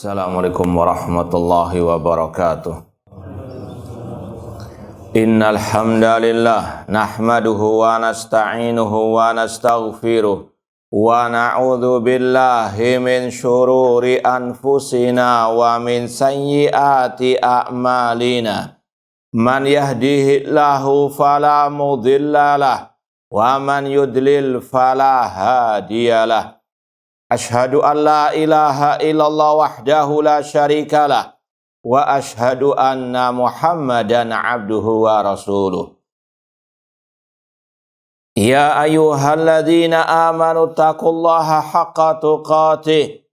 Assalamualaikum warahmatullahi wabarakatuh. Innal hamdalillah nahmaduhu wa nasta'inuhu wa nastaghfiruh wa na'udzu billahi min syururi anfusina wa min sayyiati a'malina. Man yahdihillahu fala mudhillalah wa man yudlil fala hadiyalah. Ashhadu an la ilaha illallah wahdahu la syarikalah wa ashhadu anna Muhammadan abduhu wa rasuluh. Ya ayyuhalladzina amanu taqullaha haqqa tuqatih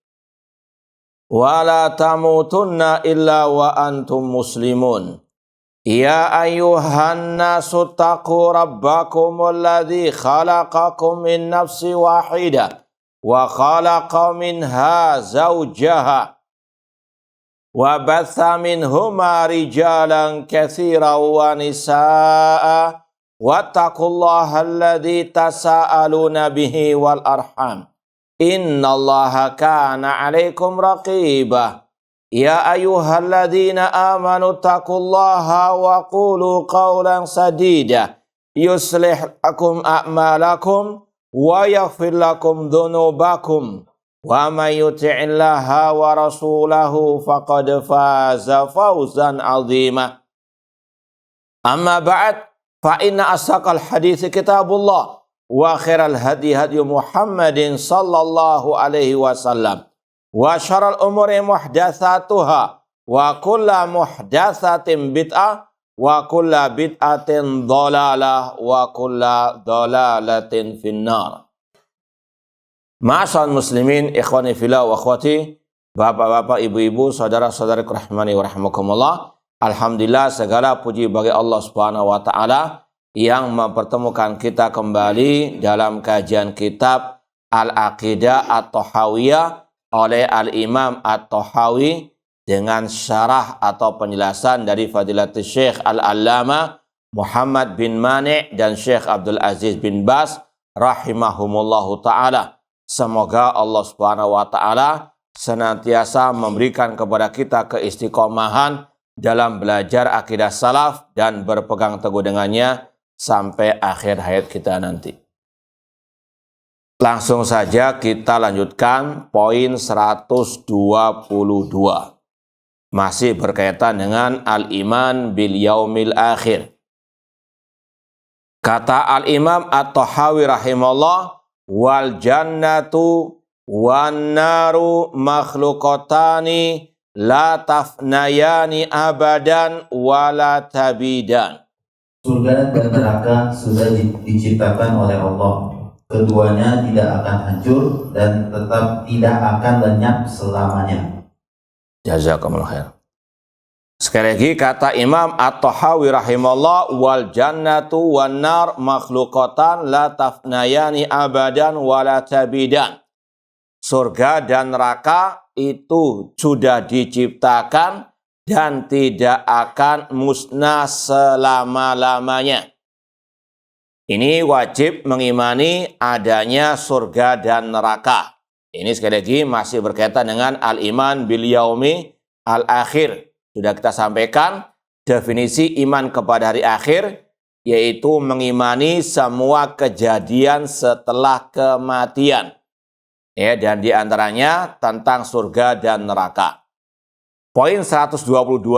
wa la tamutunna illa wa antum muslimun. Ya ayyuhan nasu taqu rabbakumul ladzi khalaqakum min nafsin wahidah wa khalaqa minha zawjaha wa batha minhuma rijalan katsiran wa nisaa'a wattaqullaha alladzi tasaaluna bihi wal arham innallaha kana 'alaikum raqiba. Ya ayyuhalladzina amanu taqullaha wa qulu qawlan sadida yuslih lakum a'malakum wa yaghfir lakum dhunubakum wa may yuti'illaha wa rasulahu faqad faza fawzan 'azima. Amma ba'd, fa inna asaqal hadits kitabullah wa khairal hadi hadi Muhammadin sallallahu alaihi wasallam wa syarrul umuri muhdatsatuha wa kullu muhdatsatin bid'ah wa kulla bid'atin dhalalah wa kulla dhalalatin finnar. Ma'asyiral muslimin, ikhwani fillah wa akhwati, bapak-bapak, ibu-ibu, saudara-saudari rahmani wa rahimakumullah. Alhamdulillah, segala puji bagi Allah Subhanahu wa taala yang mempertemukan kita kembali dalam kajian kitab Al-Aqidah At-Thahawiyah oleh Al-Imam At-Thahawi dengan syarah atau penjelasan dari Fadilatul Syekh Al-Allamah Muhammad bin Mani' dan Syekh Abdul Aziz bin Baz rahimahumullahu ta'ala. Semoga Allah Subhanahu wa ta'ala senantiasa memberikan kepada kita keistiqomahan dalam belajar akidah salaf dan berpegang teguh dengannya sampai akhir hayat kita nanti. Langsung saja kita lanjutkan poin 122. Masih berkaitan dengan al-iman bil yaumil akhir. Kata al-imam At-Thahawi rahimahullah, wal jannatu wan naru makhluqatani la tafnayani abadan wala tabidan. Surga dan neraka sudah diciptakan oleh Allah. Keduanya tidak akan hancur dan tetap tidak akan lenyap selamanya. Jazakumullah khair. Sekali lagi kata Imam At-Thahawi rahimahullah, wal jannatu wan nar makhluqatan la tafnayani abadan wala tabidan. Surga dan neraka itu sudah diciptakan dan tidak akan musnah selama-lamanya. Ini wajib mengimani adanya surga dan neraka. Ini sekali lagi masih berkaitan dengan al-iman bil yaumi al-akhir. Sudah kita sampaikan definisi iman kepada hari akhir, yaitu mengimani semua kejadian setelah kematian. Ya, dan diantaranya tentang surga dan neraka. Poin 122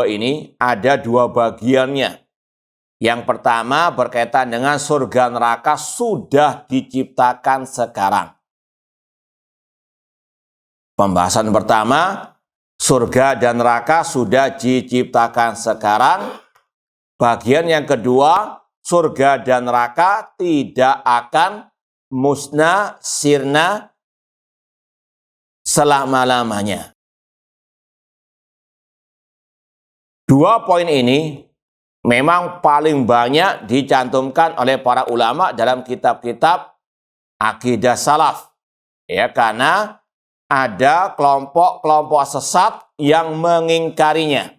ini ada dua bagiannya. Yang pertama berkaitan dengan surga neraka sudah diciptakan sekarang. Pembahasan pertama, surga dan neraka sudah diciptakan sekarang. Bagian yang kedua, surga dan neraka tidak akan musnah, sirna selama-lamanya. Dua poin ini memang paling banyak dicantumkan oleh para ulama dalam kitab-kitab akidah salaf. Ya, karena ada kelompok-kelompok sesat yang mengingkarinya.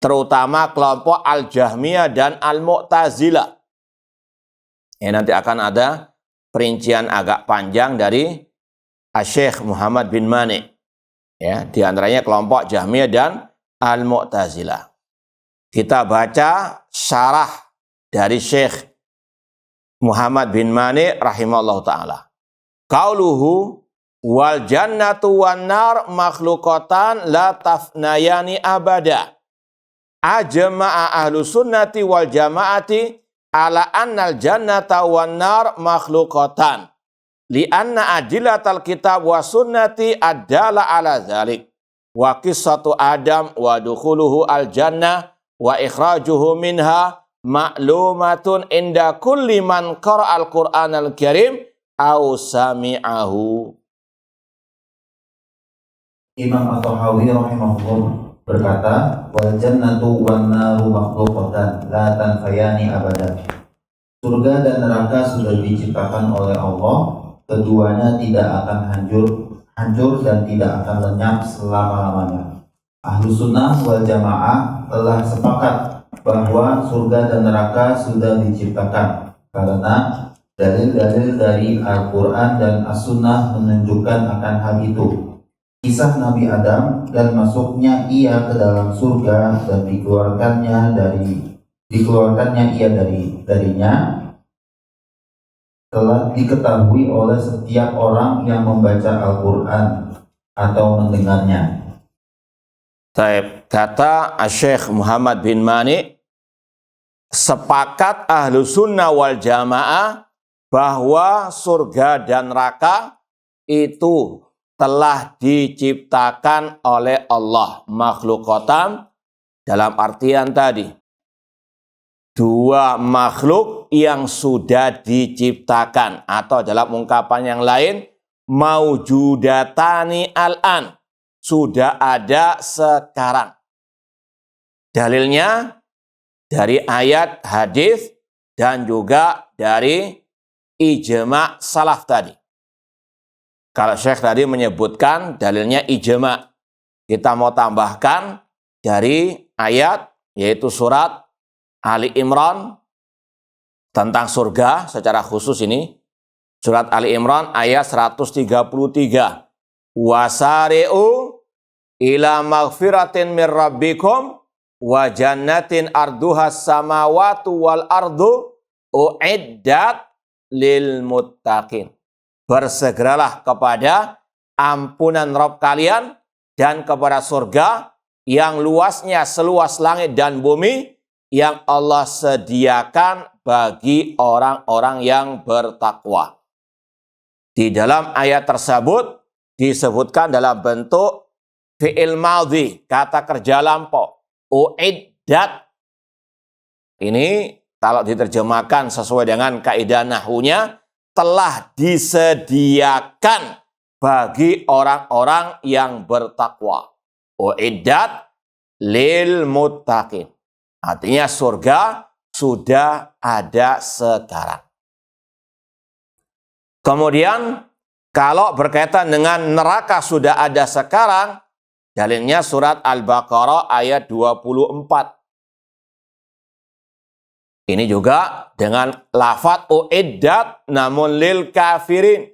Terutama kelompok Al-Jahmiyah dan Al-Mu'tazilah. Nanti akan ada perincian agak panjang dari Syekh Muhammad bin Mani'. Ya, di antaranya kelompok Jahmiyah dan Al-Mu'tazilah. Kita baca syarah dari Syekh Muhammad bin Mani rahimahullah ta'ala. Qauluhu wal jannatu wan nar makhluqatan la tafnayani abada. Ajma'a ahlu sunnati wal jamaati ala annal jannata wan nar makhluqatan. Lianna adilatal kitab wa sunnati adala ala dzalik. Wa qissatu Adam wa dukhuluhu al jannah wa ikhrajuhu minha ma'lumatun inda kulli man qara'al Qur'anal Karim aw sami'ahu. Imam At-Tahawi rahimahullah berkata, wal jannatu wan naru makhluqatan la tanfayani abada. Surga dan neraka sudah diciptakan oleh Allah, keduanya tidak akan hancur dan tidak akan lenyap selama-lamanya. Ahlu sunnah wal jamaah telah sepakat bahwa surga dan neraka sudah diciptakan karena dalil-dalil dari Al-Quran dan As-Sunnah menunjukkan akan hal itu. Kisah Nabi Adam dan masuknya ia ke dalam surga dan dikeluarkannya ia darinya telah diketahui oleh setiap orang yang membaca Al-Quran atau mendengarnya. Kata Syekh Muhammad bin Mani, sepakat ahlu sunnah wal jamaah bahwa surga dan neraka itu telah diciptakan oleh Allah, makhluqatan dalam artian tadi dua makhluk yang sudah diciptakan, atau dalam ungkapan yang lain maujudatani al-an, sudah ada sekarang. Dalilnya dari ayat, hadis, dan juga dari ijma' salaf tadi. Kalau Syekh tadi menyebutkan dalilnya ijma', kita mau tambahkan dari ayat, yaitu surat Ali Imran tentang surga secara khusus ini. Surat Ali Imran ayat 133. Wasari'u ila maghfiratin min rabbikum wa jannatin arduhas samawatu wal ardu uiddat lil muttaqin. Bersegeralah kepada ampunan Rabb kalian dan kepada surga yang luasnya seluas langit dan bumi, yang Allah sediakan bagi orang-orang yang bertakwa. Di dalam ayat tersebut disebutkan dalam bentuk fi'il madhi, kata kerja lampau. Uiddat. Ini kalau diterjemahkan sesuai dengan kaidah nahwunya, telah disediakan bagi orang-orang yang bertakwa. Uiddat lil muttaqin. Artinya surga sudah ada sekarang. Kemudian kalau berkaitan dengan neraka sudah ada sekarang, dalilnya surat Al-Baqarah ayat 24. Ini juga dengan lafadz uiddat namun lil kafirin.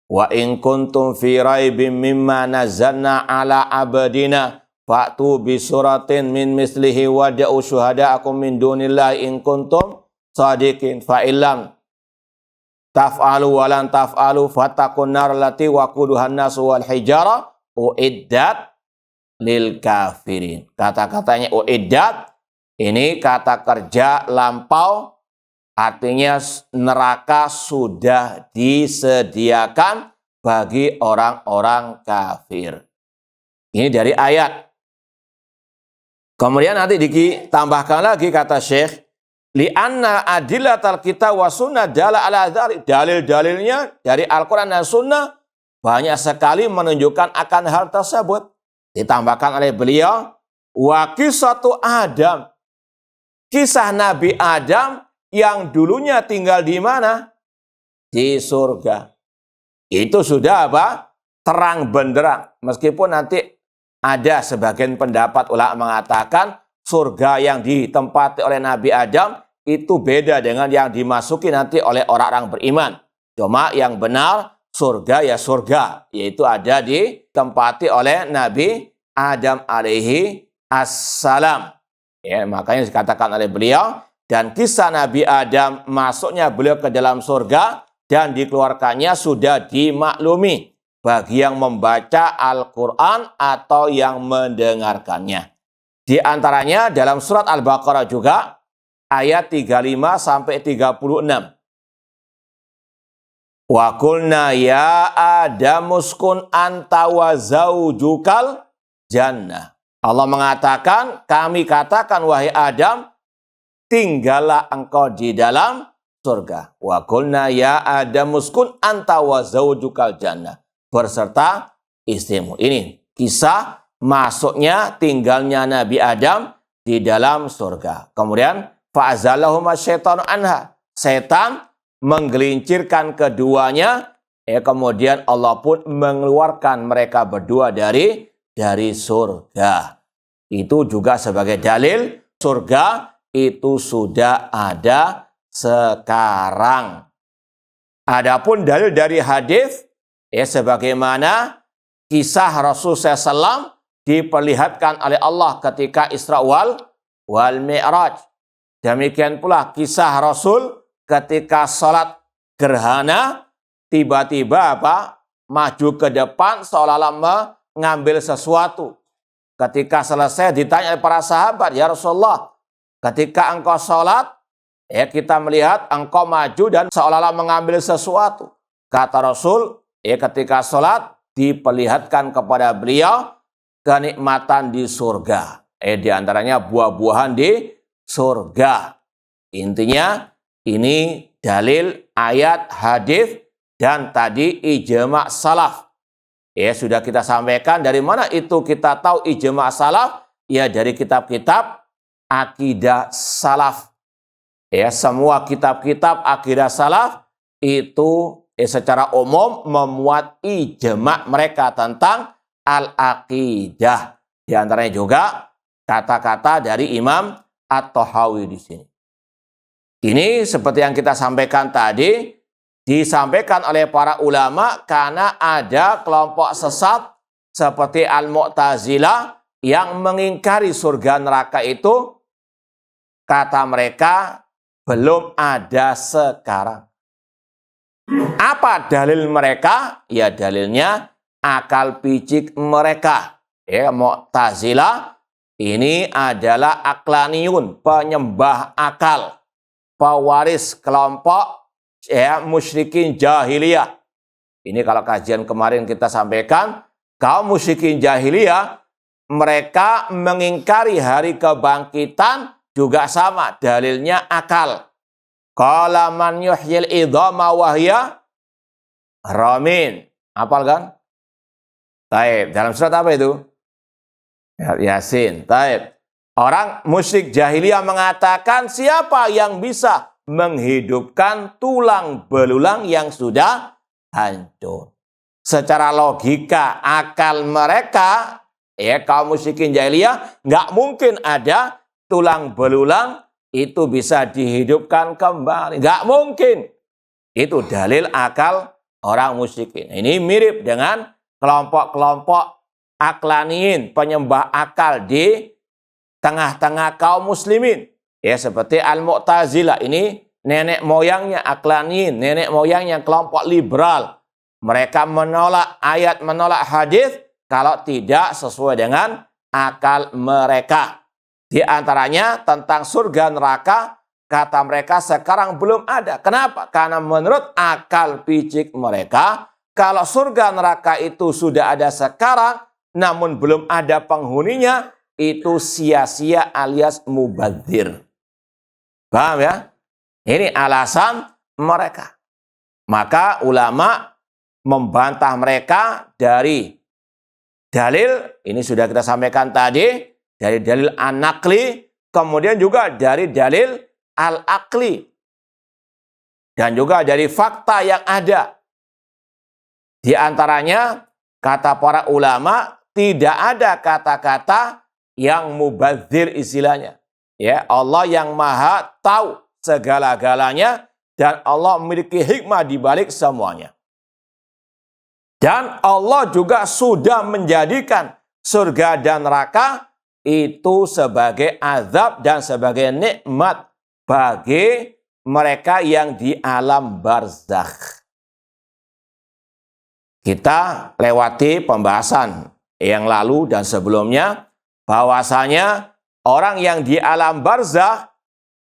Wa in kuntum fi raibim mimma nazzalna ala abdina fa'tu bi suratin min mislihi wada'u syuhada'akum min dunillahi in kuntum sadiqin fa illam taf'alu wa lan taf'alu fattaqun nar allati waquduhan nasu wal hijara uiddat lil kafirin. Kata-katanya uiddat ini kata kerja lampau, artinya neraka sudah disediakan bagi orang-orang kafir. Ini dari ayat. Kemudian nanti ditambahkan lagi kata Syekh, li'anna adillatal kitab wa sunnah dala ala dzalik. Dalil-dalilnya dari Al-Quran dan Sunnah banyak sekali menunjukkan akan hal tersebut. Ditambahkan oleh beliau, wa qissatu Adam. Kisah Nabi Adam yang dulunya tinggal di mana? Di surga. Itu sudah apa? Terang benderang. Meskipun nanti ada sebagian pendapat ulama mengatakan surga yang ditempati oleh Nabi Adam itu beda dengan yang dimasuki nanti oleh orang-orang beriman. Cuma yang benar, surga ya surga, yaitu ada ditempati oleh Nabi Adam alaihi assalam. Ya, makanya dikatakan oleh beliau, dan kisah Nabi Adam masuknya beliau ke dalam surga dan dikeluarkannya sudah dimaklumi bagi yang membaca Al-Quran atau yang mendengarkannya. Di antaranya dalam surat Al-Baqarah juga ayat 35 sampai 36. Wa qulna ya Adamuskun anta wa zaujukal jannah. Allah mengatakan, kami katakan wahai Adam, tinggallah engkau di dalam surga. Wa qulna ya Adamuskun anta wa zaujukal jannah. Berserta istrimu. Ini kisah masuknya tinggalnya Nabi Adam di dalam surga. Kemudian fa'azallahuma syaitanu anha. Setan menggelincirkan keduanya, kemudian Allah pun mengeluarkan mereka berdua dari surga. Itu juga sebagai dalil surga itu sudah ada sekarang. Adapun dalil dari hadis, sebagaimana kisah Rasul SAW diperlihatkan oleh Allah ketika Isra wal Mi'raj. Demikian pula kisah Rasul ketika sholat gerhana, tiba-tiba maju ke depan seolah-olah mengambil sesuatu. Ketika selesai ditanya oleh para sahabat, ya Rasulullah, ketika engkau sholat, kita melihat engkau maju dan seolah-olah mengambil sesuatu. Kata Rasul, ketika sholat diperlihatkan kepada beliau kenikmatan di surga. Di antaranya buah-buahan di surga. Intinya ini dalil ayat, hadis, dan tadi ijma' salaf. Sudah kita sampaikan dari mana itu kita tahu ijma' salaf? Ya dari kitab-kitab akidah salaf. Semua kitab-kitab akidah salaf itu secara umum memuat ijma' mereka tentang al-aqidah. Di antaranya juga kata-kata dari Imam At-Tahawi di sini. Ini seperti yang kita sampaikan tadi, disampaikan oleh para ulama karena ada kelompok sesat seperti Al-Mu'tazilah yang mengingkari surga neraka itu, kata mereka belum ada sekarang. Apa dalil mereka? Ya dalilnya akal picik mereka. Mu'tazilah ini adalah aqlaniyun, penyembah akal, pewaris kelompok musyrikin jahiliyah. Ini kalau kajian kemarin kita sampaikan, kaum musyrikin jahiliyah mereka mengingkari hari kebangkitan juga sama, dalilnya akal. Qala man yuhyil idhama wa hiya ramin. Hafal kan? Taib. Dalam surat apa itu? Yasin. Taib. Orang musyrik jahiliyah mengatakan siapa yang bisa menghidupkan tulang belulang yang sudah hancur. Secara logika akal mereka, kaum musyrikin jahiliyah, nggak mungkin ada tulang belulang itu bisa dihidupkan kembali. Nggak mungkin. Itu dalil akal orang musyrikin. Ini mirip dengan kelompok-kelompok aklaniin, penyembah akal di tengah-tengah kaum muslimin. Seperti Al-Mu'tazilah, ini nenek moyangnya aklaniin, nenek moyangnya kelompok liberal. Mereka menolak ayat, menolak hadis kalau tidak sesuai dengan akal mereka. Di antaranya tentang surga neraka, kata mereka sekarang belum ada. Kenapa? Karena menurut akal picik mereka, kalau surga neraka itu sudah ada sekarang, namun belum ada penghuninya, itu sia-sia alias mubadzir. Paham ya? Ini alasan mereka. Maka ulama membantah mereka dari dalil, ini sudah kita sampaikan tadi, dari dalil an-naqli, kemudian juga dari dalil al-aqli. Dan juga dari fakta yang ada. Di antaranya, kata para ulama, tidak ada kata-kata yang mubadzir istilahnya. Allah yang maha tahu segala-galanya dan Allah memiliki hikmah di balik semuanya. Dan Allah juga sudah menjadikan surga dan neraka itu sebagai azab dan sebagai nikmat bagi mereka yang di alam barzakh. Kita lewati pembahasan yang lalu dan sebelumnya bahwasanya orang yang di alam barzakh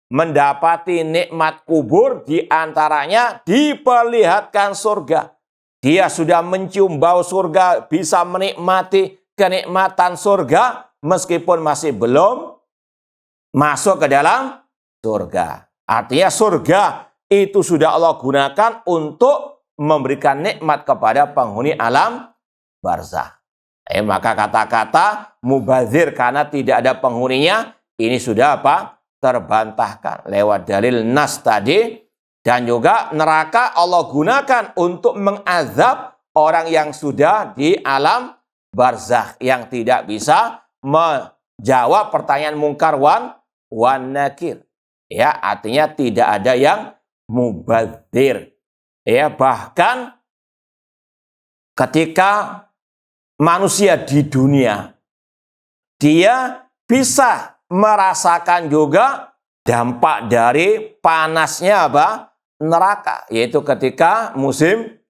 mendapati nikmat kubur, di antaranya diperlihatkan surga. Dia sudah mencium bau surga, bisa menikmati kenikmatan surga meskipun masih belum masuk ke dalam surga. Artinya surga itu sudah Allah gunakan untuk memberikan nikmat kepada penghuni alam barzakh. Maka kata-kata mubazir karena tidak ada penghuninya ini sudah apa? Terbantahkan lewat dalil nas tadi. Dan juga neraka Allah gunakan untuk mengazab orang yang sudah di alam barzakh yang tidak bisa menjawab pertanyaan mungkar wan nakir. Ya, artinya tidak ada yang mubazir. Ya, bahkan ketika manusia di dunia dia bisa merasakan juga dampak dari panasnya apa? Neraka, yaitu ketika musim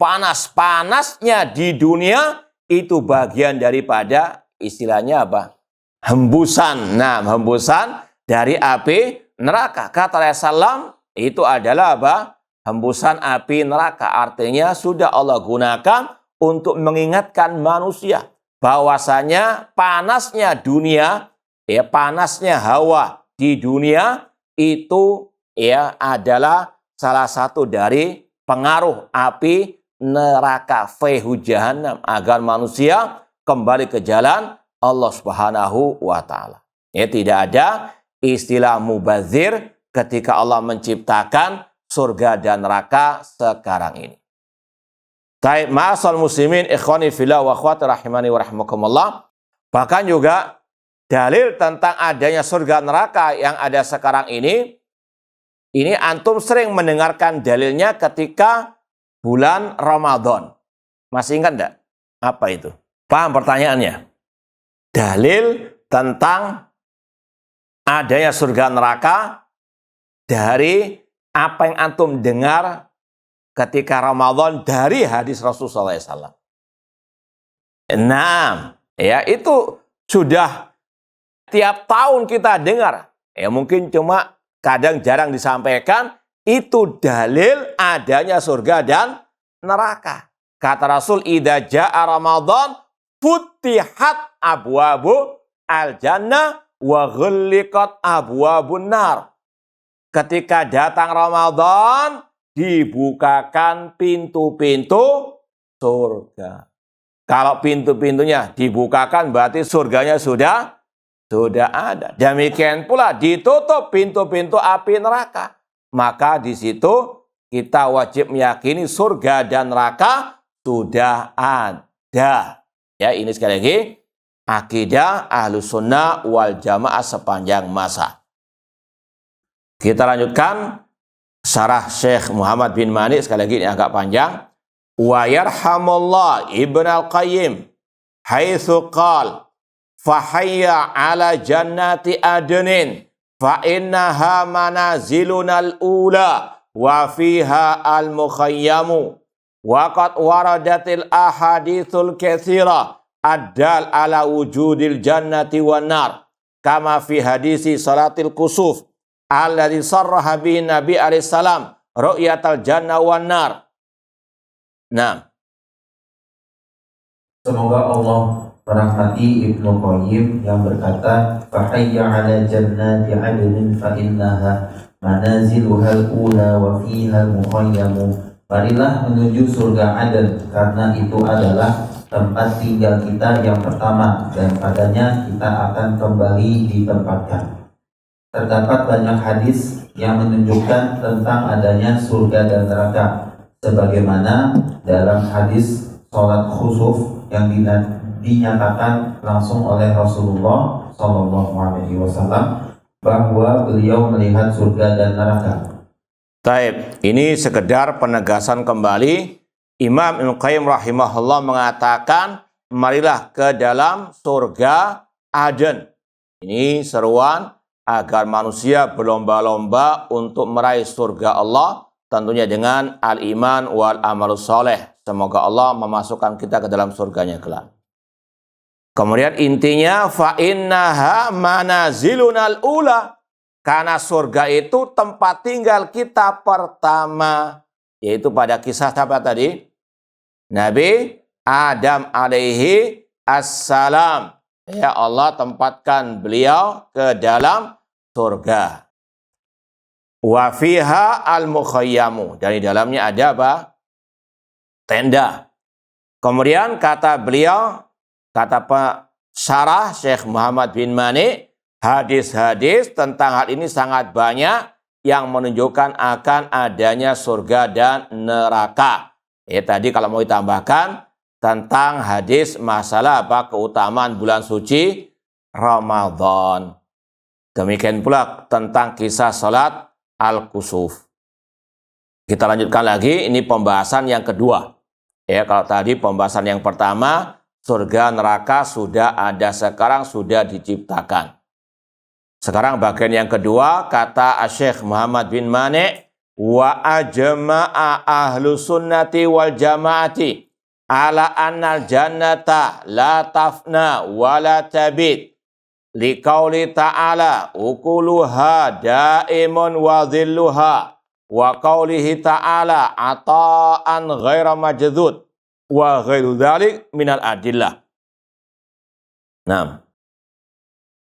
panas-panasnya di dunia itu bagian daripada istilahnya apa? Hembusan. Nah, hembusan dari api neraka. Kata Rasulullah itu adalah apa? Hembusan api neraka. Artinya sudah Allah gunakan untuk mengingatkan manusia bahwasanya panasnya dunia, ya panasnya hawa di dunia itu ya adalah salah satu dari pengaruh api neraka fehu jahannam agar manusia kembali ke jalan Allah Subhanahu wa taala. Ya, tidak ada istilah mubazir ketika Allah menciptakan surga dan neraka sekarang ini. Taib ma'asal muslimin ikhwani fillah wa akhwati rahimani wa rahmakumullah. Bahkan juga dalil tentang adanya surga neraka yang ada sekarang ini antum sering mendengarkan dalilnya ketika bulan Ramadan. Masih ingat enggak? Apa itu? Paham pertanyaannya? Dalil tentang adanya surga neraka dari apa yang antum dengar ketika Ramadan dari hadis Rasulullah SAW. Nah, ya itu sudah tiap tahun kita dengar. Ya mungkin cuma kadang jarang disampaikan, itu dalil adanya surga dan neraka. Kata Rasul, idza jaa Ramadan futihat abwabu al-jannah wa ghulliqat abwabun nar. Ketika datang Ramadan, dibukakan pintu-pintu surga. Kalau pintu-pintunya dibukakan berarti surganya sudah ada. Demikian pula ditutup pintu-pintu api neraka. Maka di situ kita wajib meyakini surga dan neraka sudah ada. Ya, ini sekali lagi akidah Ahlus Sunnah wal Jamaah sepanjang masa. Kita lanjutkan syarah Syekh Muhammad bin Mani, sekali lagi ini agak panjang. Wa yarhamullah Ibn al-Qayyim haitsu qala fahayya ala jannati adnin fa innaha manazilunal ula wa fiha al-mukhayyamu wa qad waradatil ahadithul katsira addal ala wujudil jannati wan nar kama fi hadisi salatil kusuf alladhi sarraha bihi Nabi alaihi salam ru'yatal jannah wan nar. Nah, semoga Allah merahmati Ibnu Qayyim yang berkata, fahayya ala jannati adnin fa innaha manaziluhal ula wa fihal mukhayyamu. Marilah menuju surga Aden, karena itu adalah tempat tinggal kita yang pertama dan padanya kita akan kembali ditempatkan. Terdapat banyak hadis yang menunjukkan tentang adanya surga dan neraka, sebagaimana dalam hadis sholat khusuf yang dinyatakan langsung oleh Rasulullah SAW bahwa beliau melihat surga dan neraka. Taib, ini sekedar penegasan kembali Imam Ibnu Qayyim rahimahullah mengatakan, marilah ke dalam surga Aden. Ini seruan agar manusia berlomba-lomba untuk meraih surga Allah, tentunya dengan al-iman wal amalus soleh. Semoga Allah memasukkan kita ke dalam surganya kelak. Kemudian intinya, fa innaha manazilunal ula. Karena surga itu tempat tinggal kita pertama. Yaitu pada kisah siapa tadi? Nabi Adam alaihi assalam. Ya Allah tempatkan beliau ke dalam surga. Wa fiha al-mukhayyamu. Dan di dalamnya ada apa? Tenda. Kemudian kata beliau, kata syarah Syekh Muhammad bin Mani, hadis-hadis tentang hal ini sangat banyak yang menunjukkan akan adanya surga dan neraka. Tadi kalau mau ditambahkan tentang hadis masalah apa keutamaan bulan suci Ramadan. Demikian pula tentang kisah salat al-kusuf. Kita lanjutkan lagi, ini pembahasan yang kedua. Kalau tadi pembahasan yang pertama, surga neraka sudah ada, sekarang sudah diciptakan. Sekarang bagian yang kedua, kata Syekh Muhammad bin Mani, wa ajma'a ahlu sunnati wal jamaati ala annal jannata la tafna wa la tabid liqauli ta'ala ukuluha daimun wa dhilluha wa qaulihi ta'ala ata'an ghaira majdud wa ghairu dzalik minal adillah. Naam.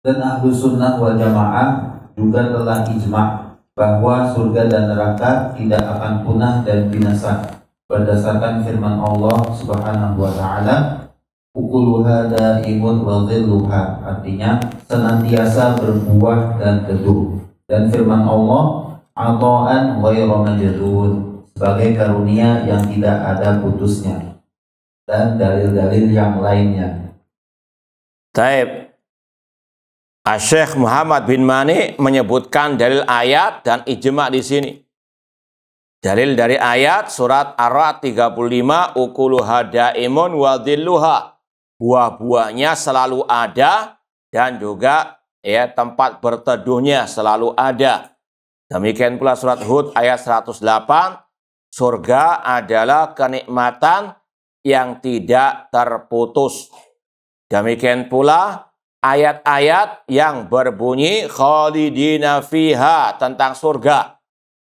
Dan ahlu sunnah wal jamaah juga telah ijma' bahwa surga dan neraka tidak akan punah dan binasa berdasarkan firman Allah Subhanahu wa taala, ukuluha daimun wa dhilluha, artinya senantiasa berbuah dan teduh, dan firman Allah ata'an ghairu majdud, sebagai karunia yang tidak ada putusnya, dan dalil-dalil yang lainnya. Taib. Syekh Muhammad bin Mani menyebutkan dalil ayat dan ijma' di sini. Dalil dari ayat surat Ar-Ra'd 35, ukuluha daimun wa dhilluha. Buah-buahnya selalu ada dan juga tempat berteduhnya selalu ada. Demikian pula surat Hud ayat 108, surga adalah kenikmatan yang tidak terputus. Demikian pula ayat-ayat yang berbunyi khalidina fiha tentang surga.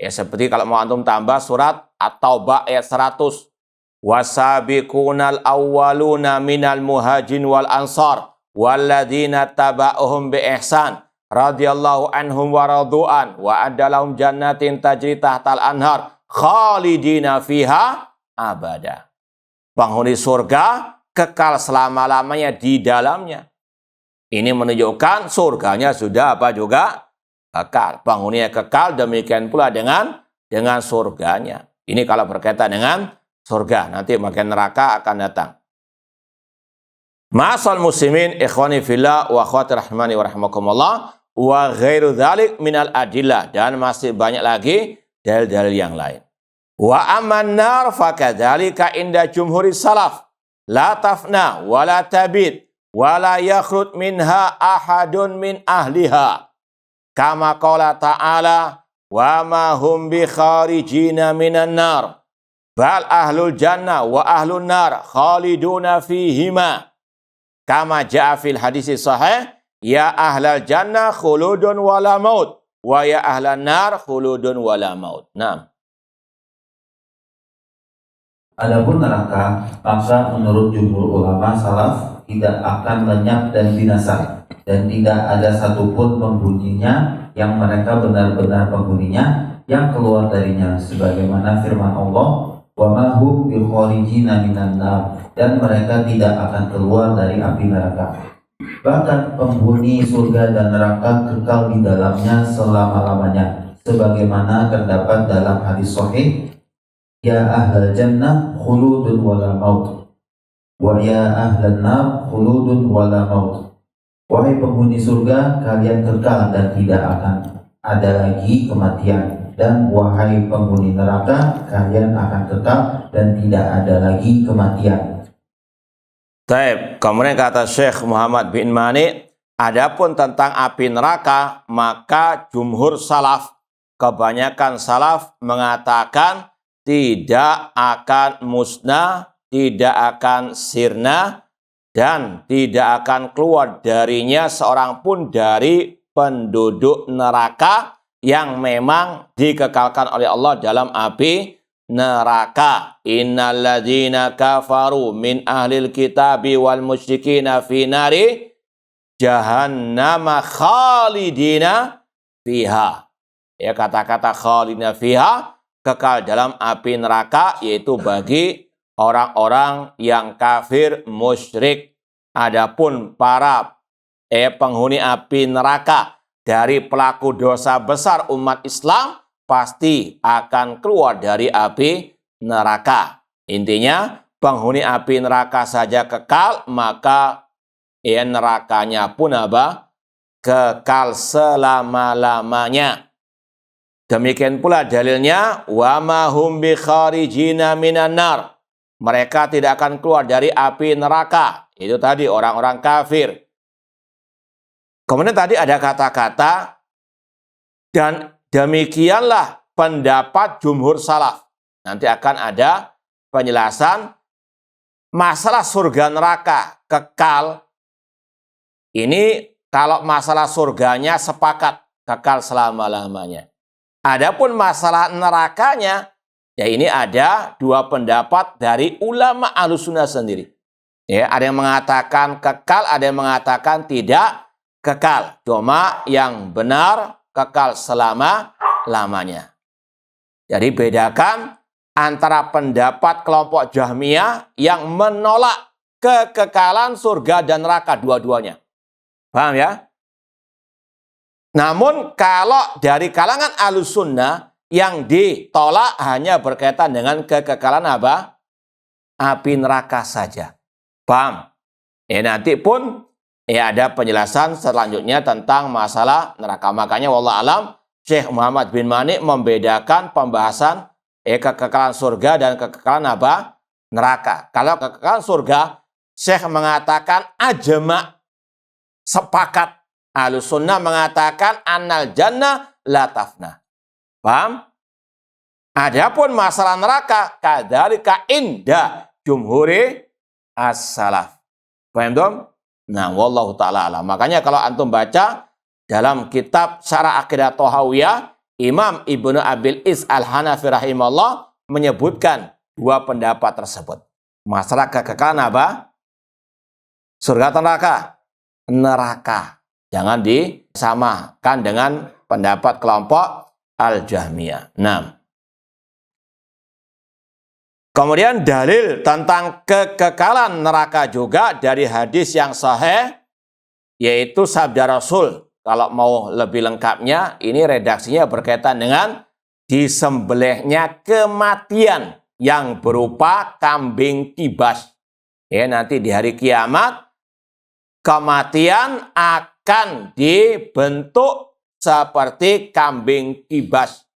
Seperti kalau mau antum tambah surat At-Taubah ayat 100. Wasabiqunal awwaluna minal muhajirin wal ansar walladzina taba'uhum bi ihsan radhiyallahu anhum wa radu'an wa adalahum jannatin tajri tahtal anhar khalidina fiha abada. Penghuni surga kekal selama-lamanya di dalamnya. Ini menunjukkan surganya sudah apa juga kekal. Penghuninya kekal, demikian pula dengan surganya. Ini kalau berkaitan dengan surga. Nanti bagian neraka akan datang. Ma'asal muslimin ikhwani fillah wa akhwati rahmani wa rahmakumullah wa ghairu dzalik minal adillah, dan masih banyak lagi dalil-dalil yang lain. Wa amman nar fakadzalika inda jumhuri salaf la tafna wa la tabid wala yakhrut minha ahadun min ahliha kama qala ta'ala wa ma hum bi kharijina minan nar bal ahlul jannah wa ahlun nar khaliduna fihima kama ja'a fil hadis sahih ya ahlal jannah khuludun wala maut wa ya ahlan nar khuludun wala maut. Naam. Adapun neraka, maka menurut jumhur ulama salaf tidak akan lenyap dan binasa, dan tidak ada satupun penghuninya yang mereka benar-benar penghuninya yang keluar darinya, sebagaimana firman Allah, wa ma hum bi kharijina minan nar, dan mereka tidak akan keluar dari api neraka. Bahkan penghuni surga dan neraka kekal di dalamnya selama-lamanya, sebagaimana terdapat dalam hadis sahih, ya ahlal jannah khuludun wala maut wa ya ahlan nar khuludun wala maut. Wahai penghuni surga, kalian kekal dan tidak akan ada lagi kematian. dan wahai penghuni neraka, kalian akan kekal dan tidak ada lagi kematian. Taib. Kemudian kata Syekh Muhammad bin Mani, adapun tentang api neraka, maka jumhur salaf, kebanyakan salaf mengatakan tidak akan musnah, tidak akan sirna, dan tidak akan keluar darinya seorang pun dari penduduk neraka yang memang dikekalkan oleh Allah dalam api neraka. Innalladzina kafaru min ahlil kitabi wal musyrikina fi nari jahannama khalidina fiha. Ya, kata-kata khalidina fiha, kekal dalam api neraka, yaitu bagi orang-orang yang kafir musyrik. Adapun para penghuni api neraka dari pelaku dosa besar umat Islam pasti akan keluar dari api neraka. Intinya, penghuni api neraka saja kekal, maka nerakanya pun apa? Kekal selama-lamanya. Demikian pula dalilnya, wa ma hum bi kharijina minan nar. Mereka tidak akan keluar dari api neraka. Itu tadi orang-orang kafir. Kemudian tadi ada kata-kata, dan demikianlah pendapat jumhur salaf. Nanti akan ada penjelasan masalah surga neraka kekal. Ini kalau masalah surganya sepakat kekal selama-lamanya. Adapun masalah nerakanya, ya ini ada dua pendapat dari ulama Ahlussunnah sendiri. Ya, ada yang mengatakan kekal, ada yang mengatakan tidak kekal. Cuma yang benar kekal selama-lamanya. Jadi bedakan antara pendapat kelompok Jahmiyah yang menolak kekekalan surga dan neraka dua-duanya. Paham ya? Namun kalau dari kalangan Ahlussunnah yang ditolak hanya berkaitan dengan kekekalan apa? Api neraka saja. Paham? Ya, nanti pun ya ada penjelasan selanjutnya tentang masalah neraka. Makanya wallahu alam Syekh Muhammad bin Mani membedakan pembahasan kekekalan surga dan kekekalan apa? Neraka. Kalau kekekalan surga, Syekh mengatakan ajma', sepakat. Ahlussunnah mengatakan annal jannah la tafna. Paham? Adapun masalah neraka, kadzalika inda jumhuri as-salaf. Paham dong? Nah, wallahu ta'ala alam. Makanya kalau antum baca dalam kitab Syarah Aqidah Thahawiyah, Imam Ibnu Abil Is Al-Hanafi rahimahullah menyebutkan dua pendapat tersebut. Masalah kekekalan apa? Surga atau neraka? Neraka. Jangan disamakan dengan pendapat kelompok Al-Jahmiyah. Nah, kemudian dalil tentang kekekalan neraka juga dari hadis yang sahih, yaitu sabda Rasul. Kalau mau lebih lengkapnya, ini redaksinya berkaitan dengan disembelihnya kematian yang berupa kambing kibas. Ya, nanti di hari kiamat, kematian akan dibentuk seperti kambing kibas.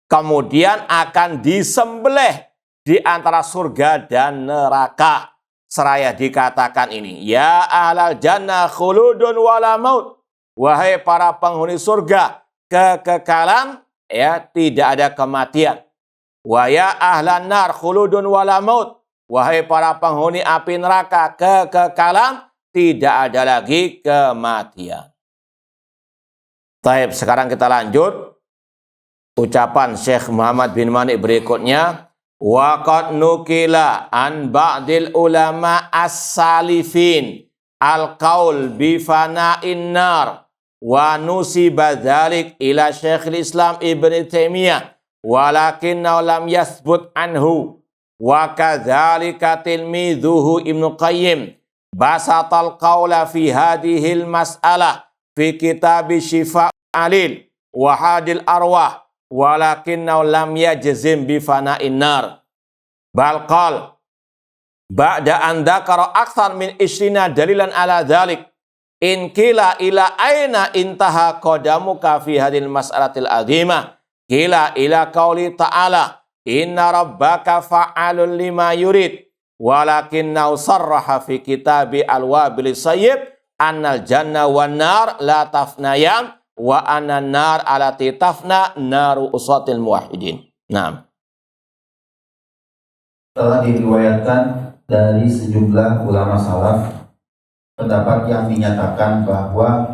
Kemudian akan disembelih di antara surga dan neraka. Seraya dikatakan ini, ya ahlal jannah khuludun wala maut. Wahai para penghuni surga, kekekalan, ya tidak ada kematian. Wa ya ahlan nar khuludun wala maut. Wahai para penghuni api neraka, kekekalan, tidak ada lagi kematian. Taib, sekarang kita lanjut. Ucapan Syekh Muhammad bin Mani berikutnya. Wa qad nukila an ba'dil ulama as-salifin al-qaul bi fana'in nar wa nusiba dzalik ila Syekhul Islam Ibnu Taimiyah walakinna lam yathbut anhu wa kadzalika tilmidhuhu Ibnu Qayyim basatal qawla fi hadhil mas'alah fi kitab Syifa' Alil wa Hadil Arwah walakinna lam yajzim bi fana'in nar bal qal ba'da an dzakara aktsar min 20 dalilan ala dzalik in qila ila aina intaha qadamuka fi hadhil mas'alatil azimah Kila ila qauli ta'ala inna rabbaka fa'alun lima yurid walakinnahu sarraha fi kitabi al-wabil sayyib annal janna wan nar la tafnayan wa anan nar alati tafna naru usatil muwahhidin. Naam. Telah diriwayatkan dari sejumlah ulama salaf pendapat yang dinyatakan bahwa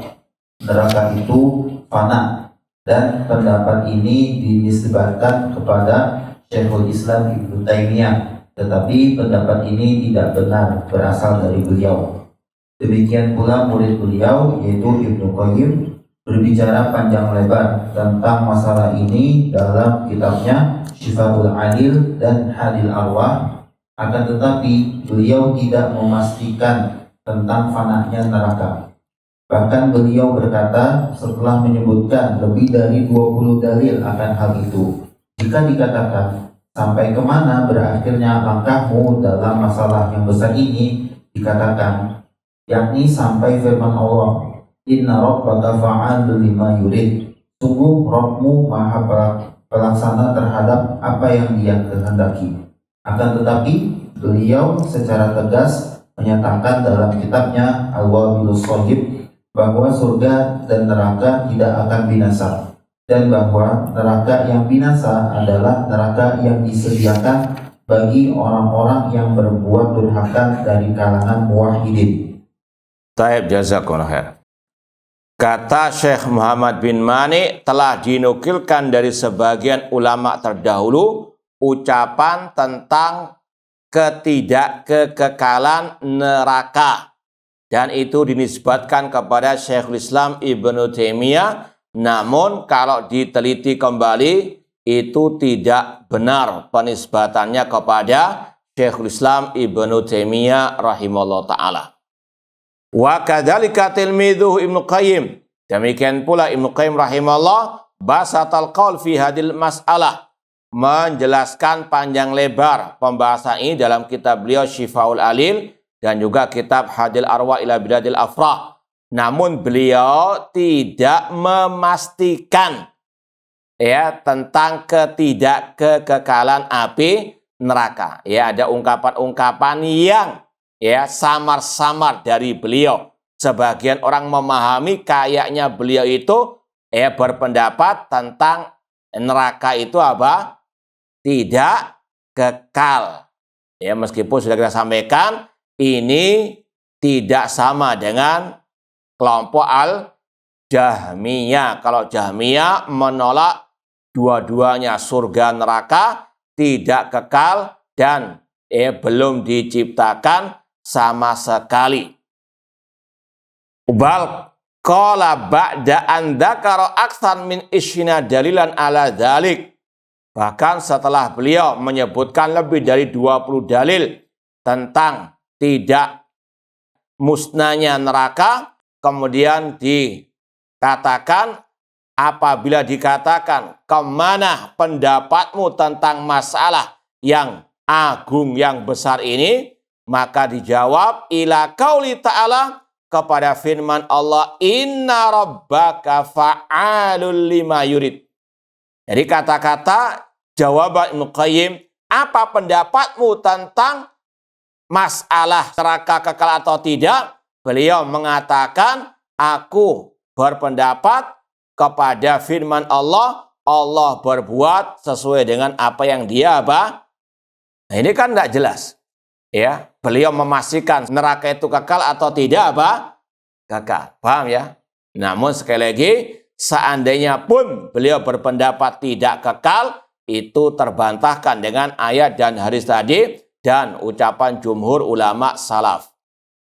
neraka itu fana, dan pendapat ini dinisbatkan kepada Syekhul Islam Ibnu Taimiyah, tetapi pendapat ini tidak benar berasal dari beliau. Demikian pula murid beliau yaitu Ibnu Qayyim berbicara panjang lebar tentang masalah ini dalam kitabnya Syifaul Alil dan Hadil Arwah. Akan tetapi beliau tidak memastikan tentang fananya neraka. Bahkan beliau berkata setelah menyebutkan lebih dari 20 dalil akan hal itu, jika dikatakan sampai kemana berakhirnya langkahmu dalam masalah yang besar ini, dikatakan yakni sampai firman Allah, inna rabbaka fa'alun lima yurid, sungguh Rabbmu maha pelaksana terhadap apa yang dia kehendaki. Akan tetapi beliau secara tegas menyatakan dalam kitabnya Al-Wabilus Sayyib bahwa surga dan neraka tidak akan binasa, dan bahwa neraka yang binasa adalah neraka yang disediakan bagi orang-orang yang berbuat durhaka dari kalangan muwahhidin. Taib, jazakumullah khair. Kata Syekh Muhammad bin Mani, telah dinukilkan dari sebagian ulama terdahulu ucapan tentang ketidakkekekalan neraka, dan itu dinisbatkan kepada Syekhul Islam Ibnu Taimiyah. Namun kalau diteliti kembali, itu tidak benar penisbatannya kepada Syekhul Islam Ibnu Taimiyah rahimahullah ta'ala. Wa kadzalika tilmidhuhu Ibnu Qayyim. Demikian pula Ibnu Qayyim rahimahullah basatal qaul fi hadil mas'alah, menjelaskan panjang lebar pembahasan ini dalam kitab beliau Syifaul Alil dan juga kitab Hadil Arwah ila Bidadil Afrah. Namun beliau tidak memastikan tentang ketidakkekekalan api neraka. Ada ungkapan-ungkapan yang samar-samar dari beliau. Sebagian orang memahami kayaknya beliau itu berpendapat tentang neraka itu apa? Tidak kekal. Meskipun sudah kita sampaikan, ini tidak sama dengan kelompok Al-Jahmiyah. Kalau Jahmiyah menolak dua-duanya, surga neraka tidak kekal dan belum diciptakan sama sekali. Bal qala ba'da an dzakara aktsar min isyina dalilan ala dzalik. Bahkan setelah beliau menyebutkan lebih dari 20 dalil tentang tidak musnahnya neraka, kemudian dikatakan, apabila dikatakan kemana pendapatmu tentang masalah yang agung, yang besar ini, maka dijawab ila qauli ta'ala, kepada firman Allah, inna rabbaka fa'alul lima yurid. Jadi kata-kata jawaban Ibnu Qayyim, apa pendapatmu tentang masalah neraka kekal atau tidak? Beliau mengatakan, aku berpendapat kepada firman Allah, Allah berbuat sesuai dengan apa yang dia apa? Nah, ini kan tidak jelas. Beliau memastikan neraka itu kekal atau tidak apa? Kekal. Paham ya? Namun sekali lagi, seandainya pun beliau berpendapat tidak kekal, itu terbantahkan dengan ayat dan hadis tadi dan ucapan jumhur ulama salaf.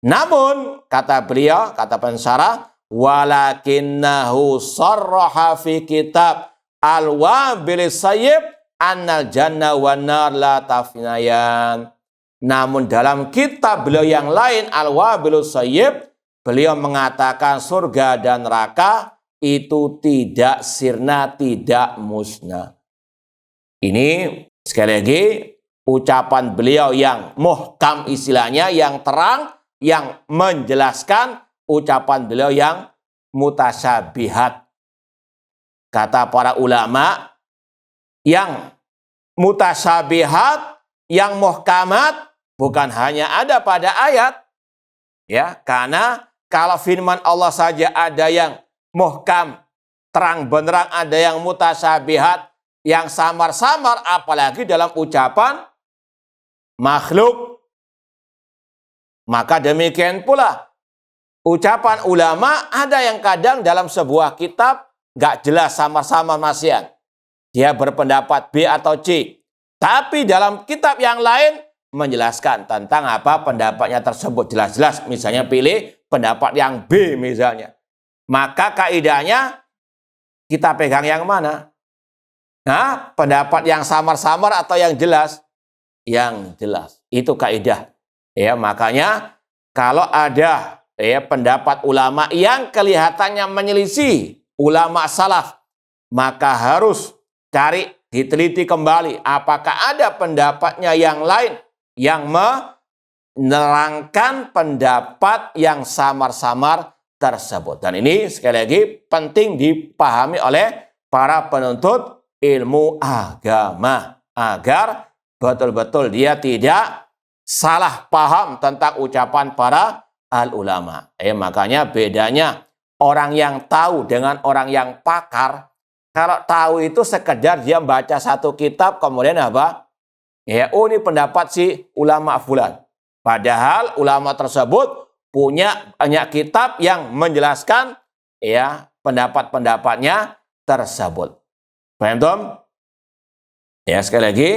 Namun kata beliau, kata pensyarah, walakinnahu sarraha fi kitab al-wabil sayyib annal janna wan nar la tafnayan. Namun dalam kitab beliau yang lain al-wabil sayyib, beliau mengatakan surga dan neraka itu tidak sirna, tidak musnah. Ini sekali lagi ucapan beliau yang muhkam istilahnya, yang terang, yang menjelaskan ucapan beliau yang mutasyabihat. Kata para ulama, yang mutasyabihat, yang muhkamat, bukan hanya ada pada ayat, ya, karena kalau firman Allah saja ada yang muhkam, terang benderang, ada yang mutasyabihat, yang samar-samar, apalagi dalam ucapan makhluk. Maka demikian pula ucapan ulama, ada yang kadang dalam sebuah kitab gak jelas, samar-samar nasihat. Dia berpendapat B atau C. Tapi dalam kitab yang lain menjelaskan tentang apa pendapatnya tersebut jelas-jelas. Misalnya pilih pendapat yang B misalnya. Maka kaidahnya kita pegang yang mana? Nah, pendapat yang samar-samar atau yang jelas? Yang jelas. Itu kaidah. Ya, makanya kalau ada pendapat ulama yang kelihatannya menyelisih ulama salaf, maka harus cari, diteliti kembali apakah ada pendapatnya yang lain yang menerangkan pendapat yang samar-samar tersebut. Dan ini sekali lagi penting dipahami oleh para penuntut ilmu agama agar betul-betul dia tidak salah paham tentang ucapan para al-ulama. Makanya bedanya orang yang tahu dengan orang yang pakar. Kalau tahu itu sekedar dia baca satu kitab kemudian apa? Ya, oh ini pendapat si ulama fulan. Padahal ulama tersebut punya banyak kitab yang menjelaskan ya pendapat-pendapatnya tersebut. Paham, Tom? Ya, sekali lagi,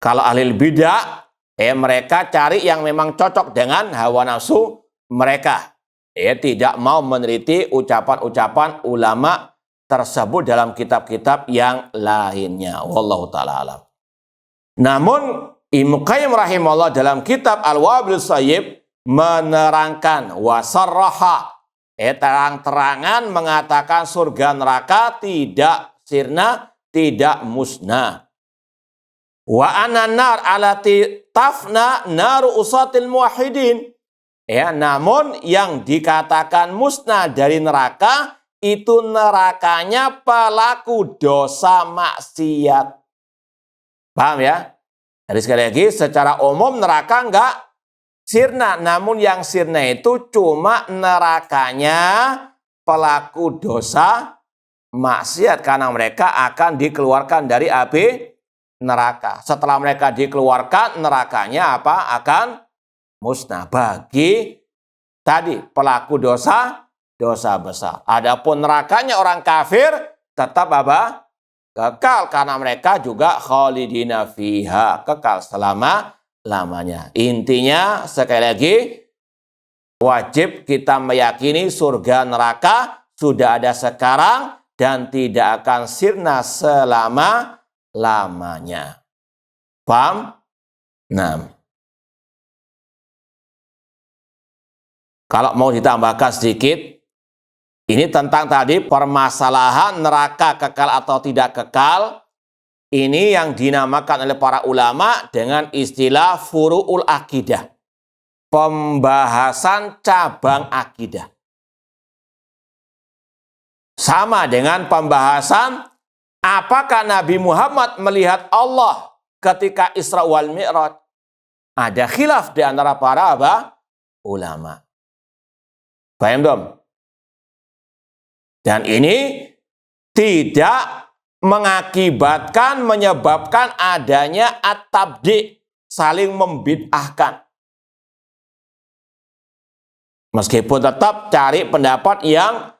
kalau ahli bidah, mereka cari yang memang cocok dengan hawa nafsu mereka. Tidak mau meneliti ucapan-ucapan ulama tersebut dalam kitab-kitab yang lainnya. Wallahu ta'ala alam. Namun Ibnu Qayyim rahimahullah dalam kitab Al-Wabil Sayyib menerangkan wasarraha, terang-terangan mengatakan surga neraka tidak sirna, tidak musnah. Wa ananar alati tafna naru usatil muwahhidin. Namun yang dikatakan musnah dari neraka itu nerakanya pelaku dosa maksiat. Paham ya? Jadi sekali lagi secara umum neraka enggak sirna. Namun yang sirna itu cuma nerakanya pelaku dosa maksiat. Karena mereka akan dikeluarkan dari api neraka. Setelah mereka dikeluarkan, nerakanya apa? Akan musnah bagi tadi pelaku dosa besar. Adapun nerakanya orang kafir tetap apa? Kekal, karena mereka juga khalidina fiha, kekal selama-lamanya. Intinya sekali lagi wajib kita meyakini surga neraka sudah ada sekarang dan tidak akan sirna selama-lamanya. Paham? Nah, kalau mau ditambahkan sedikit, ini tentang tadi permasalahan neraka kekal atau tidak kekal. Ini yang dinamakan oleh para ulama dengan istilah furu'ul akidah. Pembahasan cabang akidah. Sama dengan pembahasan apakah Nabi Muhammad melihat Allah ketika Isra wal Mi'raj. Ada khilaf di antara para ulama. Paham dong? Dan ini tidak menyebabkan adanya at-tabdi', saling membid'ahkan. Meskipun tetap cari pendapat yang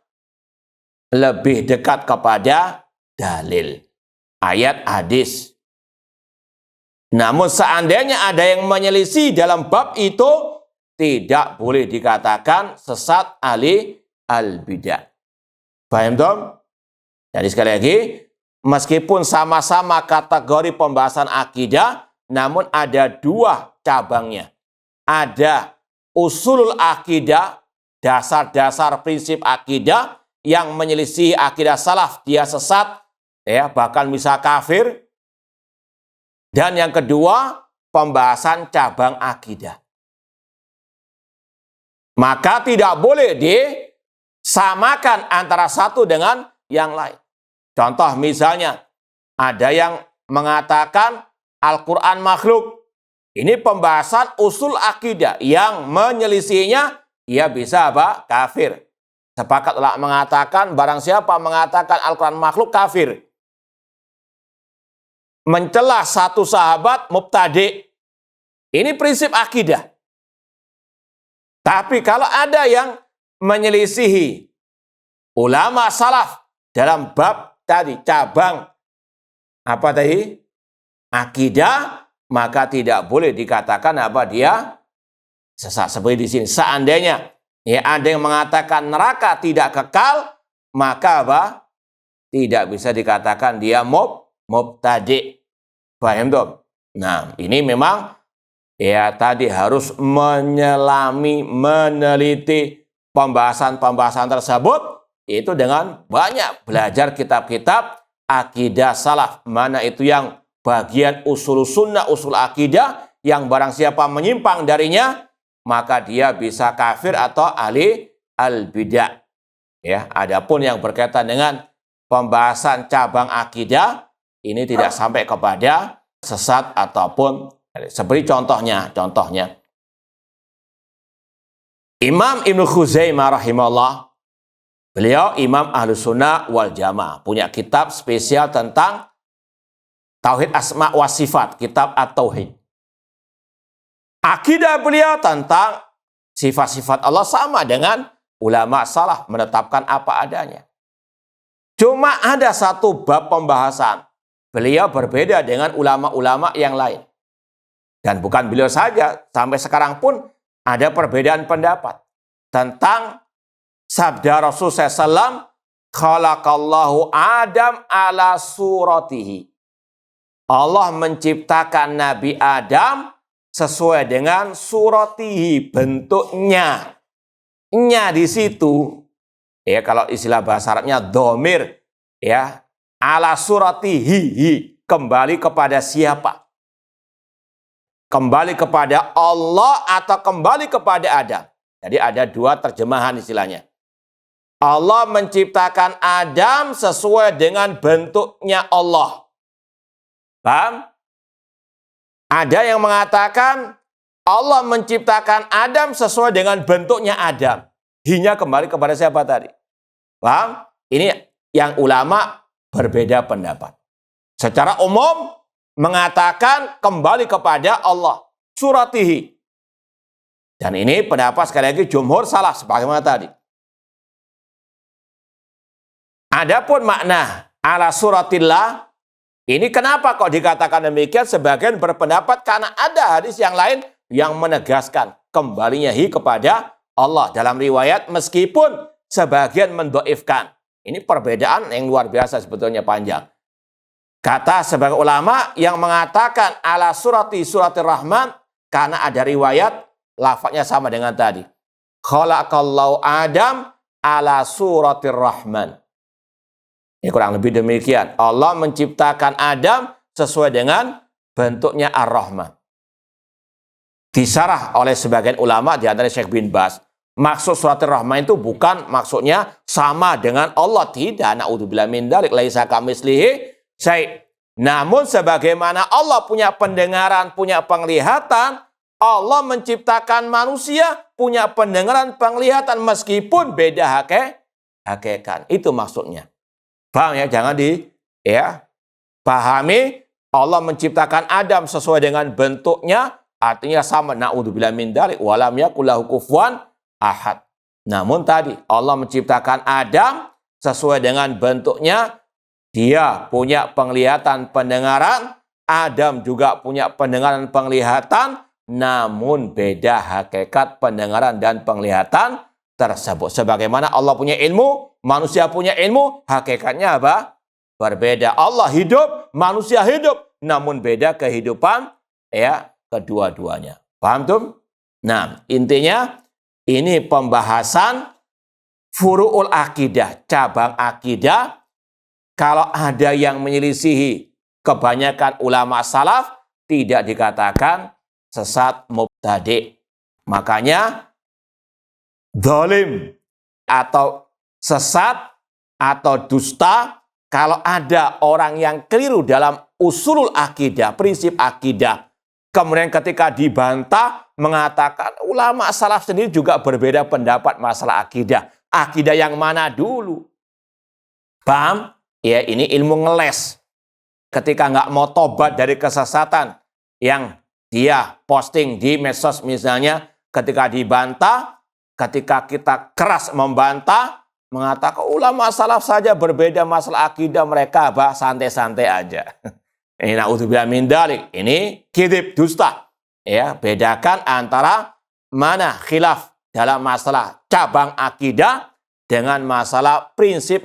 lebih dekat kepada dalil, ayat, hadis. Namun seandainya ada yang menyelisih dalam bab itu, tidak boleh dikatakan sesat ahli al-bidah. Paham dong? Jadi sekali lagi, meskipun sama-sama kategori pembahasan akidah, namun ada dua cabangnya. Ada usulul akidah, dasar-dasar prinsip akidah yang menyelisih akidah salaf, dia sesat, bahkan bisa kafir. Dan yang kedua, pembahasan cabang akidah. Maka tidak boleh disamakan antara satu dengan yang lain. Contoh misalnya, ada yang mengatakan Al-Quran makhluk. Ini pembahasan usul akidah. Yang menyelisihinya, ia bisa apa? Kafir. Sepakat ulama mengatakan, barang siapa mengatakan Al-Quran makhluk, kafir. Mencela satu sahabat, mubtadi'. Ini prinsip akidah. Tapi kalau ada yang menyelisihi ulama salaf dalam bab tadi, cabang apa tadi? Akidah, maka tidak boleh dikatakan apa dia sesat. Seperti di sini. Seandainya ya ada yang mengatakan neraka tidak kekal, maka apa? Tidak bisa dikatakan dia mubtadi'. Paham tuh? Nah, ini memang ya tadi harus menyelami, meneliti pembahasan-pembahasan tersebut itu dengan banyak belajar kitab-kitab akidah salaf. Mana itu yang bagian usul sunnah, usul akidah yang barang siapa menyimpang darinya, maka dia bisa kafir atau ahli al-bidah. Ya, adapun yang berkaitan dengan pembahasan cabang akidah ini tidak sampai kepada sesat ataupun seperti contohnya Imam Ibnu Khuzaimah rahimahullah, beliau imam Ahlus Sunnah wal Jamaah, punya kitab spesial tentang Tauhid Asma wa Sifat, kitab At-Tauhid. Akidah beliau tentang sifat-sifat Allah sama dengan ulama salaf, menetapkan apa adanya. Cuma ada satu bab pembahasan, beliau berbeda dengan ulama-ulama yang lain. Dan bukan beliau saja, sampai sekarang pun ada perbedaan pendapat tentang sabda Rasulullah SAW, khalaqallahu Adam ala suratihi. Allah menciptakan Nabi Adam sesuai dengan suratihi, bentuknya. Nya di situ, ya kalau istilah bahasa Arabnya dhamir, ya ala suratihi, kembali kepada siapa? Kembali kepada Allah atau kembali kepada Adam? Jadi ada dua terjemahan istilahnya. Allah menciptakan Adam sesuai dengan bentuknya Allah. Paham? Ada yang mengatakan Allah menciptakan Adam sesuai dengan bentuknya Adam. Hinya kembali kepada siapa tadi? Paham? Ini yang ulama berbeda pendapat. Secara umum mengatakan kembali kepada Allah. Suratihi. Dan ini pendapat sekali lagi jumhur salah sebagaimana tadi. Adapun makna ala suratillah, ini kenapa kok dikatakan demikian? Sebagian berpendapat karena ada hadis yang lain yang menegaskan kembalinya kepada Allah dalam riwayat, meskipun sebagian mendoifkan. Ini perbedaan yang luar biasa sebetulnya, panjang. Kata sebagai ulama yang mengatakan ala suratir Rahman, karena ada riwayat lafadznya sama dengan tadi. Khalaqallahu Adam ala suratir Rahman. Ini kurang lebih demikian. Allah menciptakan Adam sesuai dengan bentuknya Ar-Rahman. Disarah oleh sebagian ulama di antara Syekh bin Baz. Maksud suratir Rahman itu bukan maksudnya sama dengan Allah. Tidak. Na'udzubillah min dzalik. Laisa kamitslihi syai'. Namun sebagaimana Allah punya pendengaran, punya penglihatan, Allah menciptakan manusia punya pendengaran, penglihatan meskipun beda hakikat. Itu maksudnya. Paham ya? Jangan pahami Allah menciptakan Adam sesuai dengan bentuknya, artinya sama. Na'udzubillah min dzalik wa lam yakul lahu kufuwan ahad. Namun tadi Allah menciptakan Adam sesuai dengan bentuknya, dia punya penglihatan, pendengaran, Adam juga punya pendengaran, penglihatan, namun beda hakikat pendengaran dan penglihatan tersebut. Sebagaimana Allah punya ilmu, manusia punya ilmu, hakikatnya apa? Berbeda. Allah hidup, manusia hidup, namun beda kehidupan kedua-duanya. Paham tuh? Nah, intinya ini pembahasan furu'ul akidah, cabang akidah. Kalau ada yang menyelisihi kebanyakan ulama salaf, tidak dikatakan sesat mubtadi'. Makanya zalim atau sesat atau dusta kalau ada orang yang keliru dalam usulul akidah, prinsip akidah, kemudian ketika dibantah mengatakan ulama salaf sendiri juga berbeda pendapat masalah akidah. Akidah yang mana dulu? Paham? Ya, ini ilmu ngeles. Ketika nggak mau tobat dari kesesatan yang dia posting di medsos misalnya, ketika dibantah, ketika kita keras membantah, mengatakan ulama salaf saja berbeda masalah akidah, mereka santai-santai aja. Ini na'udzubillah min dzalik. Ini kidib, dusta. Ya, bedakan antara mana khilaf dalam masalah cabang akidah dengan masalah prinsip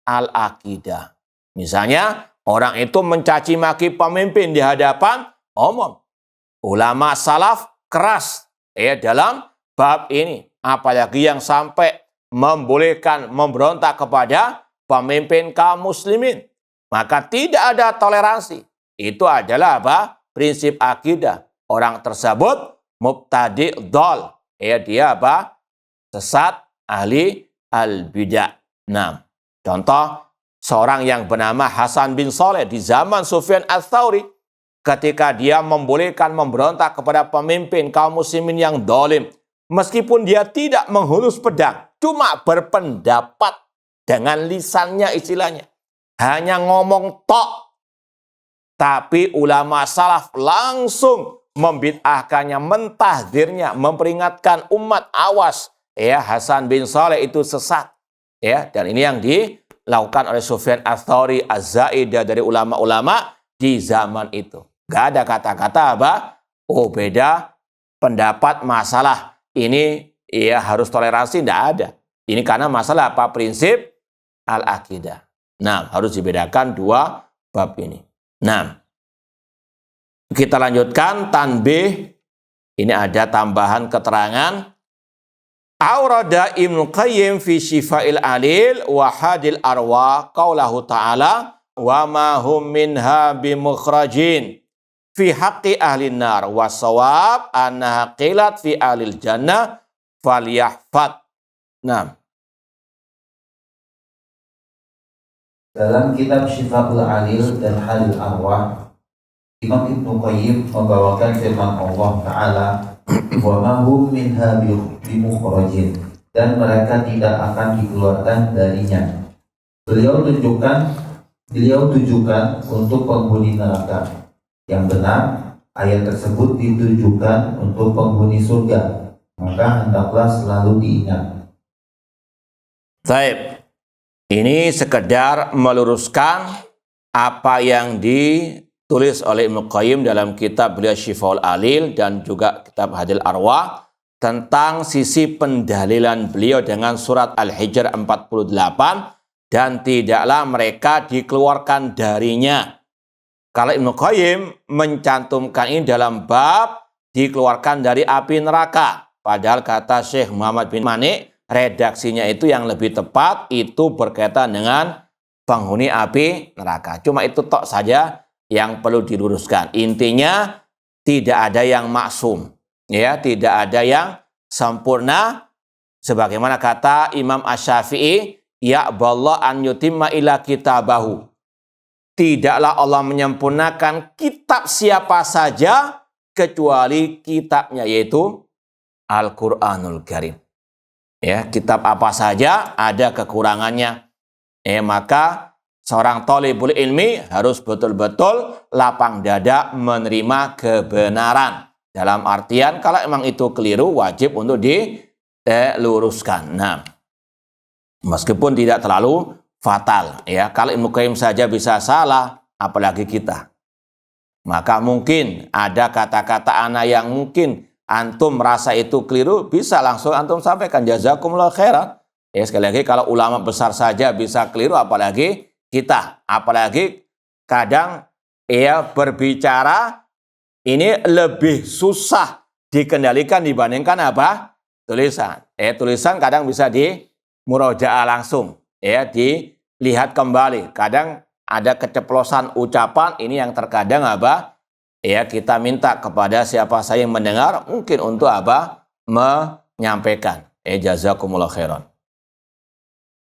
al-akidah. Misalnya, orang itu mencaci maki pemimpin di hadapan umum. Ulama salaf keras dalam bab ini. Apalagi yang sampai membolehkan memberontak kepada pemimpin kaum muslimin. Maka tidak ada toleransi. Itu adalah prinsip akidah. Orang tersebut mubtadi' dhal. Dia sesat, ahli al-bidah. Nah, contoh seorang yang bernama Hasan bin Saleh di zaman Sufyan ats-Tsauri, ketika dia membolehkan memberontak kepada pemimpin kaum muslimin yang dolim, meskipun dia tidak menghunus pedang, cuma berpendapat dengan lisannya istilahnya, hanya ngomong tok, tapi ulama salaf langsung membid'ahkannya, mentahdzirnya, memperingatkan umat, awas Hasan bin Saleh itu sesat. Dan ini yang dilakukan oleh Sufyan ats-Tsauri, Az-Zaidah, dari ulama-ulama di zaman itu. Gak ada kata-kata oh beda pendapat masalah ini harus toleransi, tidak ada. Ini karena masalah prinsip al-akidah. Nah, harus dibedakan dua bab ini. Nah, kita lanjutkan tanbih. Ini ada tambahan keterangan. Aurada Ibnu Qayyim fi Syifa'il Alil wa Hadil Arwah qaulahu ta'ala wa ma hum minha bimukhrajin fi haqqi ahli nar wa shawab annaha qilat fi ahlil jannah falyahfad. Nah, dalam kitab Syifa'ul Alil dan Hadil Arwah, Imam Ibnu Qayyim membawakan firman Allah Ta'ala, wa ma hum minha bimukhrajin, dan mereka tidak akan dikeluarkan darinya. Beliau tujukan untuk penghuni neraka. Yang benar, ayat tersebut ditujukan untuk penghuni surga, maka hendaklah selalu diingat. Baik. Ini sekedar meluruskan apa yang ditulis oleh Ibnu Qayyim dalam kitab beliau Syifa'ul Alil dan juga kitab Hadil Arwah tentang sisi pendalilan beliau dengan surat Al-Hijr 48, dan tidaklah mereka dikeluarkan darinya. Kalau Ibnu Qayyim mencantumkan ini dalam bab dikeluarkan dari api neraka, padahal kata Syekh Muhammad bin Manik, redaksinya itu yang lebih tepat, itu berkaitan dengan penghuni api neraka. Cuma itu tok saja yang perlu diluruskan. Intinya tidak ada yang maksum, tidak ada yang sempurna. Sebagaimana kata Imam Asy-Syafi'i, ya'ballahu an yutimma ila kitabahu. Tidaklah Allah menyempurnakan kitab siapa saja kecuali kitabnya, yaitu Al-Qur'anul Karim. Kitab apa saja ada kekurangannya. Maka seorang thalibul ilmi harus betul-betul lapang dada menerima kebenaran. Dalam artian kalau emang itu keliru, wajib untuk diluruskan. Nah, meskipun tidak terlalu fatal. Kalau Ibnu Qayyim saja bisa salah, apalagi kita. Maka mungkin ada kata-kata ana yang mungkin antum merasa itu keliru, bisa langsung antum sampaikan, jazakumullah khairan. Sekali lagi, kalau ulama besar saja bisa keliru, apalagi kita. Apalagi kadang berbicara ini lebih susah dikendalikan dibandingkan tulisan. Tulisan kadang bisa di murojaah langsung, dilihat kembali. Kadang ada keceplosan ucapan, ini yang terkadang kita minta kepada siapa saja yang mendengar mungkin untuk menyampaikan. Jazakumullah khairan.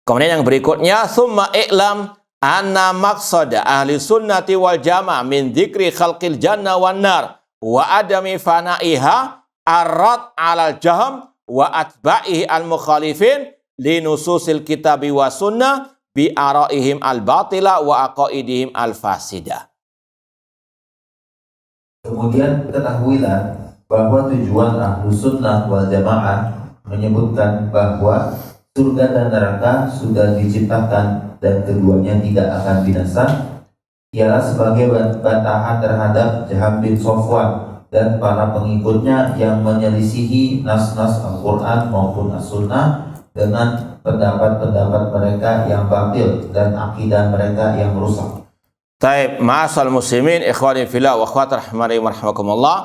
Kemudian yang berikutnya, summa i'lam anna maqsada ahli sunnati wal jamaah min dzikri khalqil jannah wan nar wa adami fana'iha arad 'alal jahm wa atba'ihi al-mukhalifin li nususil kitabi wa sunnah bi ara'ihim al-batila wa aqaidihim al-fasidah. Kemudian ketahuilah bahwa tujuan ahlu sunnah wal jamaah menyebutkan bahwa surga dan neraka sudah diciptakan dan keduanya tidak akan binasa, ialah sebagai bantahan terhadap Jaham bin Safwan dan para pengikutnya yang menyelisihi nas-nas Al-Quran maupun As-Sunnah dengan pendapat-pendapat mereka yang batil dan akidah mereka yang rusak. Taib, ma'asal muslimin, ikhwani fillah wa akhwat rahmani wa rahmakumullah.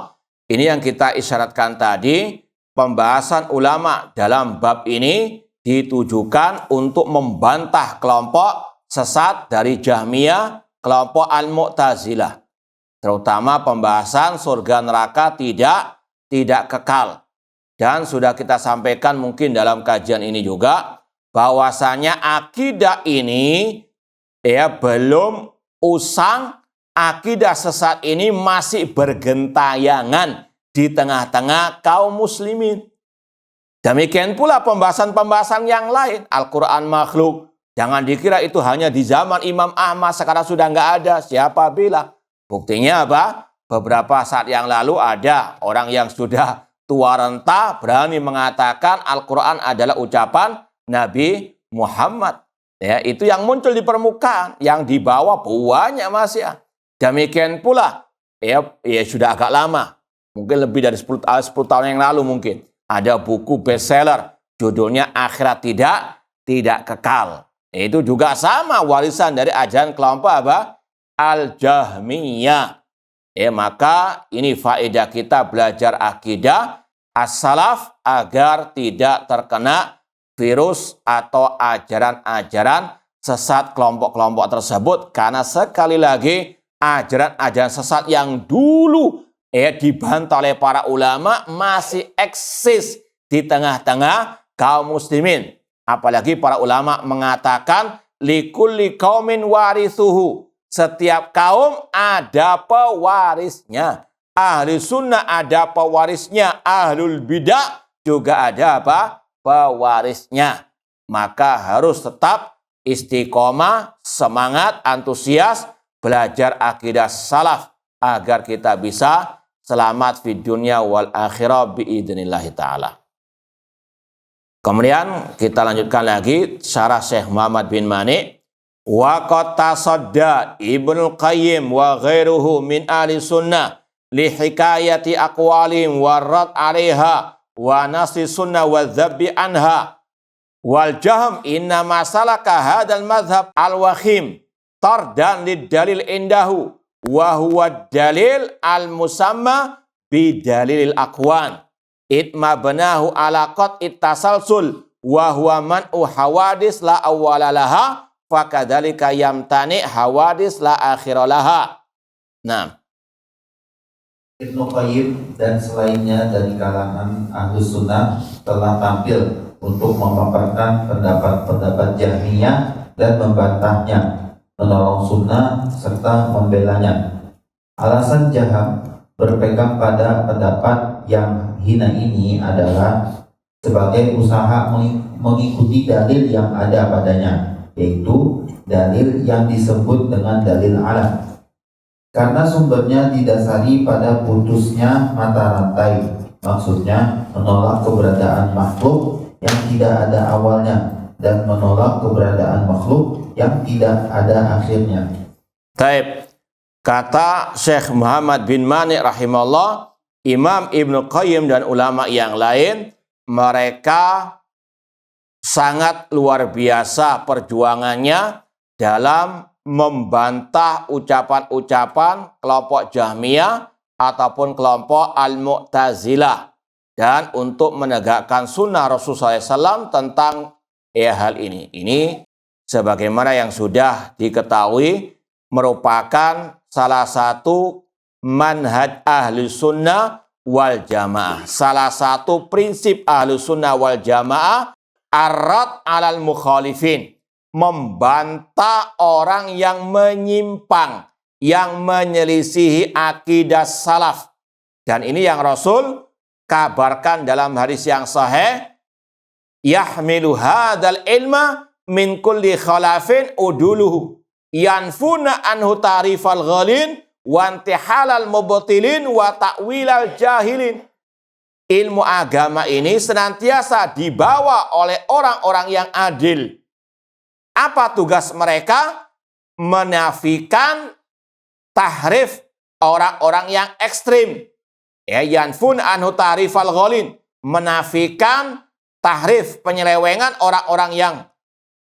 Ini yang kita isyaratkan tadi, pembahasan ulama dalam bab ini ditujukan untuk membantah kelompok sesat dari Jahmiyah, kelompok Al-Mu'tazilah. Terutama pembahasan surga neraka tidak kekal. Dan sudah kita sampaikan mungkin dalam kajian ini juga, bahwasanya akidah ini belum usang, akidah sesat ini masih bergentayangan di tengah-tengah kaum muslimin. Demikian pula pembahasan-pembahasan yang lain. Al-Quran makhluk. Jangan dikira itu hanya di zaman Imam Ahmad, sekarang sudah nggak ada. Siapa bilang? Buktinya apa? Beberapa saat yang lalu ada orang yang sudah tua renta berani mengatakan Al-Quran adalah ucapan Nabi Muhammad. Ya, itu yang muncul di permukaan, yang di bawah banyak masih. Demikian pula, ya sudah agak lama, mungkin lebih dari 10 tahun yang lalu mungkin, ada buku bestseller, judulnya Akhirat Tidak Kekal. Itu juga sama warisan dari ajaran kelompok apa? Al-Jahmiyah. Maka ini faedah kita belajar akidah as-salaf agar tidak terkena virus atau ajaran-ajaran sesat kelompok-kelompok tersebut. Karena sekali lagi ajaran-ajaran sesat yang dulu dibantah oleh para ulama masih eksis di tengah-tengah kaum muslimin. Apalagi para ulama mengatakan likulli qaumin warithuhu. Setiap kaum ada pewarisnya. Ahli sunnah ada pewarisnya. Ahlul bidah juga ada apa? Pewarisnya. Maka harus tetap istiqomah, semangat, antusias, belajar akidah salaf agar kita bisa selamat di dunia wal akhirah biidznillah ta'ala. Kemudian kita lanjutkan lagi syarah Syekh Muhammad bin Mani. Wa qad tasadda Ibnu Qayyim wa ghairuhu min ahli sunnah li hikayati aqwalihim wa rad 'alaiha wa nasi sunnah wa dzabbi anha wal jahm inna masalaka hadzal madhhab al-wakhim tardan lid dalil indahu wa huwa dalil al-musamma bi dalilil aqwan itma banahu ala qat'it tasalsul wa huwa man'u hawadis la awwala laha fakadzalika yamtani hawadis la akhira laha. Nah, Ibnu Qayyim dan selainnya dari kalangan ahlu sunnah telah tampil untuk memaparkan pendapat-pendapat Jahmiyah dan membantahnya, menolong sunnah serta membelanya. Alasan Jaham berpegang pada pendapat yang hina ini adalah sebagai usaha mengikuti dalil yang ada padanya, yaitu dalil yang disebut dengan dalil alam. Karena sumbernya didasari pada putusnya mata rantai, maksudnya menolak keberadaan makhluk yang tidak ada awalnya dan menolak keberadaan makhluk yang tidak ada akhirnya. Taib. Kata Syekh Muhammad bin Mani rahimahullah, Imam Ibnu Qayyim dan ulama yang lain, mereka sangat luar biasa perjuangannya dalam membantah ucapan-ucapan kelompok Jahmiyah ataupun kelompok Al-Mu'tazilah dan untuk menegakkan sunnah Rasulullah SAW tentang hal ini. Ini sebagaimana yang sudah diketahui merupakan salah satu manhaj ahli sunnah wal jamaah. Salah satu prinsip ahli sunnah wal jamaah arad alal mukhalifin, membantah orang yang menyimpang, yang menyelisihi akidah salaf. Dan ini yang Rasul kabarkan dalam hadis yang sahih, yahmilu hadzal ilma min kulli khalafin uduluhu yanfuna anhu ta'rifal ghalin wa intihalal mubtilin wa ta'wilal jahilin. Ilmu agama ini senantiasa dibawa oleh orang-orang yang adil. Apa tugas mereka? Menafikan tahrif orang-orang yang ekstrim. Yanfun anhu ta'rifal ghalin, menafikan tahrif, penyelewengan orang-orang yang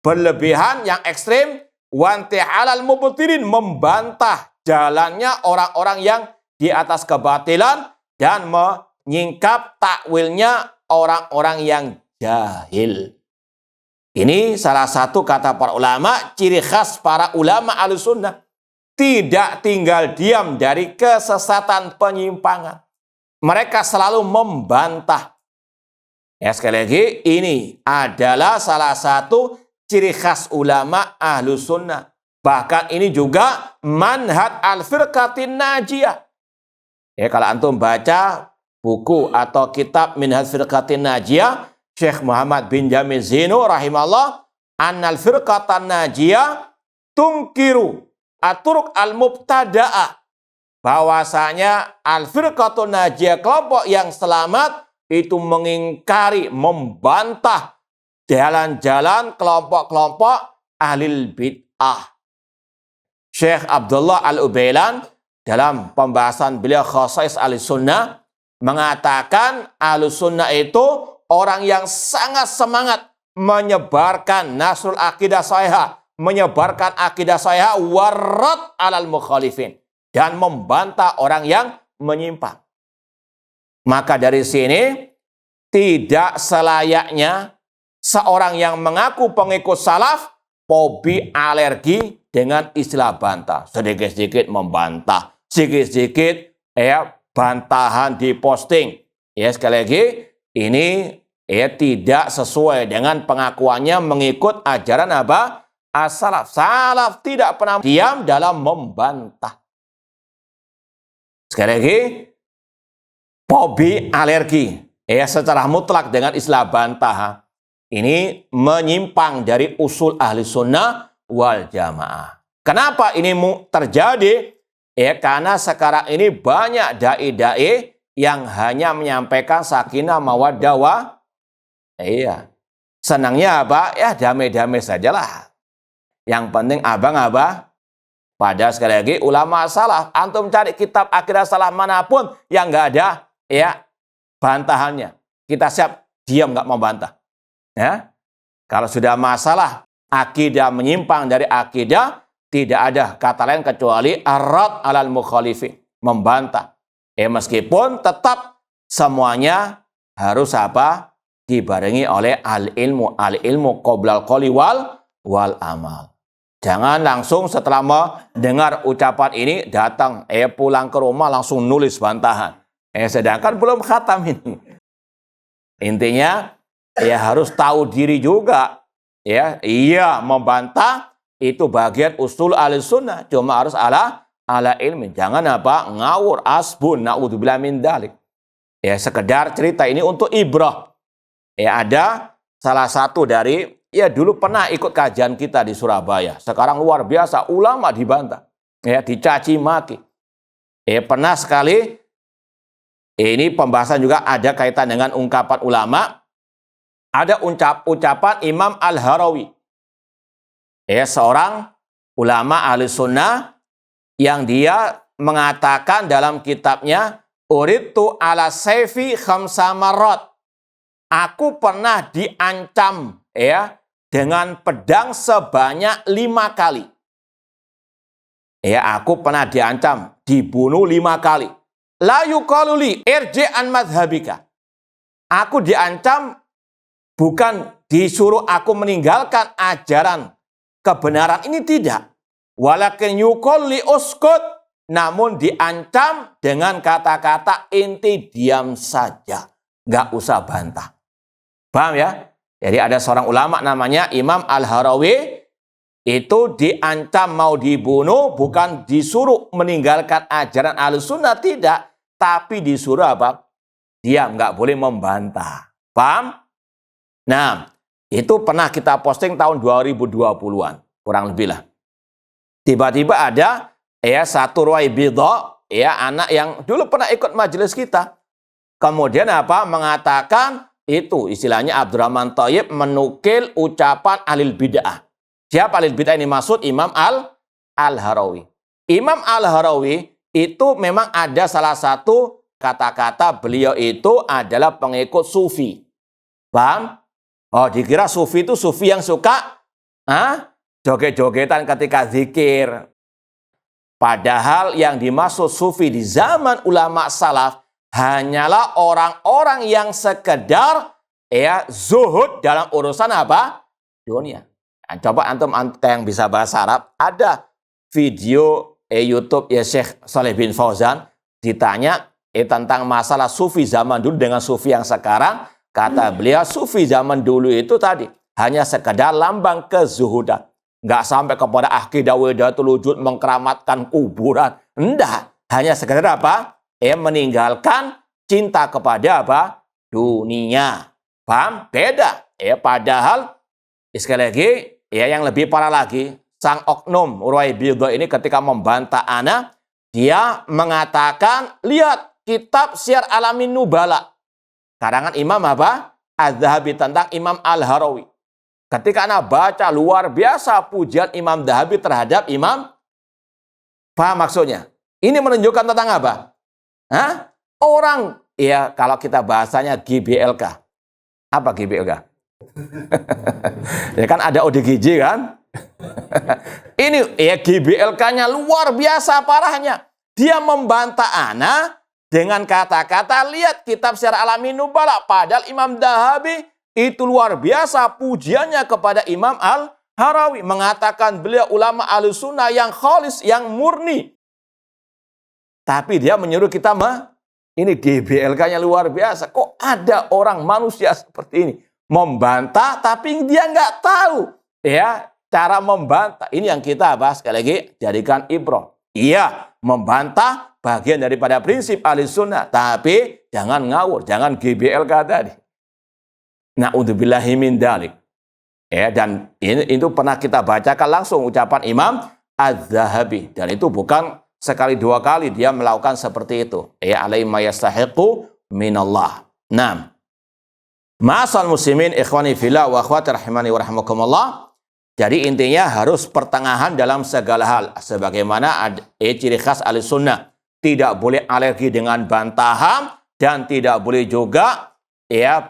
berlebihan, yang ekstrim. Wantihalal mubtilin, membantah jalannya orang-orang yang di atas kebatilan dan menyingkap takwilnya orang-orang yang jahil. Ini salah satu kata para ulama, ciri khas para ulama Ahlussunnah. Tidak tinggal diam dari kesesatan, penyimpangan. Mereka selalu membantah. Ya, sekali lagi, ini adalah salah satu ciri khas ulama Ahlussunnah. Bahkan ini juga manhaj al-firqatin najiyah. Ya, kalau antum baca buku atau kitab Minhaj Firqatin Najiyah, Syekh Muhammad bin Jamil Zainu rahimahullah, annal firqatan najiyah tungkiru aturuk al-mubtada'ah, bahwasanya al-firqatun najiyah, kelompok yang selamat, itu mengingkari, membantah jalan-jalan kelompok-kelompok ahlul bid'ah. Syekh Abdullah Al-Ubailan dalam pembahasan beliau Khosais Ahlussunnah mengatakan Ahlussunnah itu orang yang sangat semangat menyebarkan nasrul akidah sahihah, menyebarkan akidah sahihah warad alal mukhalifin, dan membantah orang yang menyimpang. Maka dari sini tidak selayaknya seorang yang mengaku pengikut salaf fobi, alergi dengan istilah bantah. Sedikit-sedikit membantah, sedikit-sedikit bantahan diposting. Ya, sekali lagi, ini tidak sesuai dengan pengakuannya mengikut ajaran apa? As-salaf. Salaf tidak pernah diam dalam membantah. Sekali lagi, fobi, alergi, secara mutlak dengan istilah bantah. Ini menyimpang dari usul ahli sunnah wal jamaah. Kenapa ini terjadi? Karena sekarang ini banyak dai-dai yang hanya menyampaikan sakinah mawaddah wa senangnya apa? Ya damai-damai sajalah. Yang penting abang apa? Pada sekali lagi ulama salaf, antum cari kitab akidah salaf manapun yang nggak ada bantahannya. Kita siap diam, nggak membantah. Ya, kalau sudah masalah akidah menyimpang dari akidah, tidak ada kata lain kecuali arad alal mukhalifin, membantah. Meskipun tetap semuanya harus apa? Dibarengi oleh al-ilmu qoblal qoli wal amal. Jangan langsung setelah mendengar ucapan ini datang pulang ke rumah langsung nulis bantahan. Sedangkan belum khatam ini. Intinya harus tahu diri juga. Membantah itu bagian usul Ahlussunnah, cuma harus ala ilmi. Jangan ngawur, asbun, naudzubillah min dzalik. Sekedar cerita ini untuk ibrah. Ada salah satu dari dulu pernah ikut kajian kita di Surabaya. Sekarang luar biasa, ulama dibantah, dicaci maki. Pernah sekali, ini pembahasan juga ada kaitan dengan ungkapan ulama. Ada ucapan Imam Al-Harawi, seorang ulama ahli sunnah, yang dia mengatakan dalam kitabnya, Uridtu ala sayfi khamsa marrat. Aku pernah diancam dengan pedang sebanyak 5 kali. Aku pernah diancam, dibunuh 5 kali. La yuqaluli irji an madhabika. Aku diancam bukan disuruh aku meninggalkan ajaran kebenaran ini, tidak. Walakin yuqalli uskut, namun diancam dengan kata-kata inti diam saja, nggak usah bantah. Paham ya? Jadi ada seorang ulama namanya Imam Al-Harawi, itu diancam mau dibunuh, bukan disuruh meninggalkan ajaran Ahlussunnah, tidak, tapi disuruh apa? Diam, nggak boleh membantah. Paham? Nah, itu pernah kita posting tahun 2020-an, kurang lebih lah. Tiba-tiba ada satu Ruwaibidah, anak yang dulu pernah ikut majelis kita. Kemudian apa? Mengatakan itu istilahnya Abdurrahman Thayyib menukil ucapan ahlul bid'ah. Siapa ahlul bid'ah ini maksud? Imam Al-Harawi. Imam Al-Harawi itu memang ada salah satu kata-kata beliau itu adalah pengikut sufi. Paham? Oh, dikira sufi itu sufi yang suka joget-jogetan ketika zikir. Padahal yang dimaksud sufi di zaman ulama salaf hanyalah orang-orang yang sekedar zuhud dalam urusan apa? Dunia. Nah, coba antum yang bisa bahasa Arab, ada video YouTube Syekh Shalih bin Fauzan ditanya tentang masalah sufi zaman dulu dengan sufi yang sekarang. Kata beliau, sufi zaman dulu itu tadi hanya sekedar lambang kezuhudan. Nggak sampai kepada akidah wahdatul wujud, mengkeramatkan kuburan. Enggak, hanya sekedar apa? Meninggalkan cinta kepada apa? Dunia. Paham? Beda. Padahal sekali lagi, yang lebih parah lagi, sang oknum Ruwaibidah ini ketika membantah ana, dia mengatakan, lihat kitab Syiar Alamin Nubala. Karangan Imam apa? Az-Zahabi tentang Imam Al-Harawi. Ketika ana baca, luar biasa pujian Imam Zahabi terhadap Imam. Paham maksudnya? Ini menunjukkan tentang apa? Orang, kalau kita bahasanya GBLK. Apa GBLK? Ya kan ada ODGJ kan? Ini GBLK-nya luar biasa parahnya. Dia membantah ana dengan kata-kata, lihat kitab Syiar Alamin Nubala. Padahal Imam Zahabi itu luar biasa pujiannya kepada Imam Al-Harawi. Mengatakan beliau ulama Ahlussunnah yang khalis, yang murni. Tapi dia menyuruh kita ini GBLK-nya luar biasa. Kok ada orang manusia seperti ini? Membantah tapi dia nggak tahu cara membantah. Ini yang kita bahas sekali lagi, jadikan ibrah. Iya, membantah bagian daripada prinsip Ahlussunnah, tapi jangan ngawur, jangan GBLK tadi. Na'udzubillahi min dzalik. Dan itu pernah kita bacakan langsung ucapan Imam Az-Zahabi, dan itu bukan sekali dua kali dia melakukan seperti itu. Alaihi ma yastahiqu minallah. Nah, ma'asal muslimin ikhwani fillah wa akhwati rahimani wa rahimakumullah. Jadi intinya harus pertengahan dalam segala hal. Sebagaimana ciri khas Ahlussunnah. Tidak boleh alergi dengan bantahan dan tidak boleh juga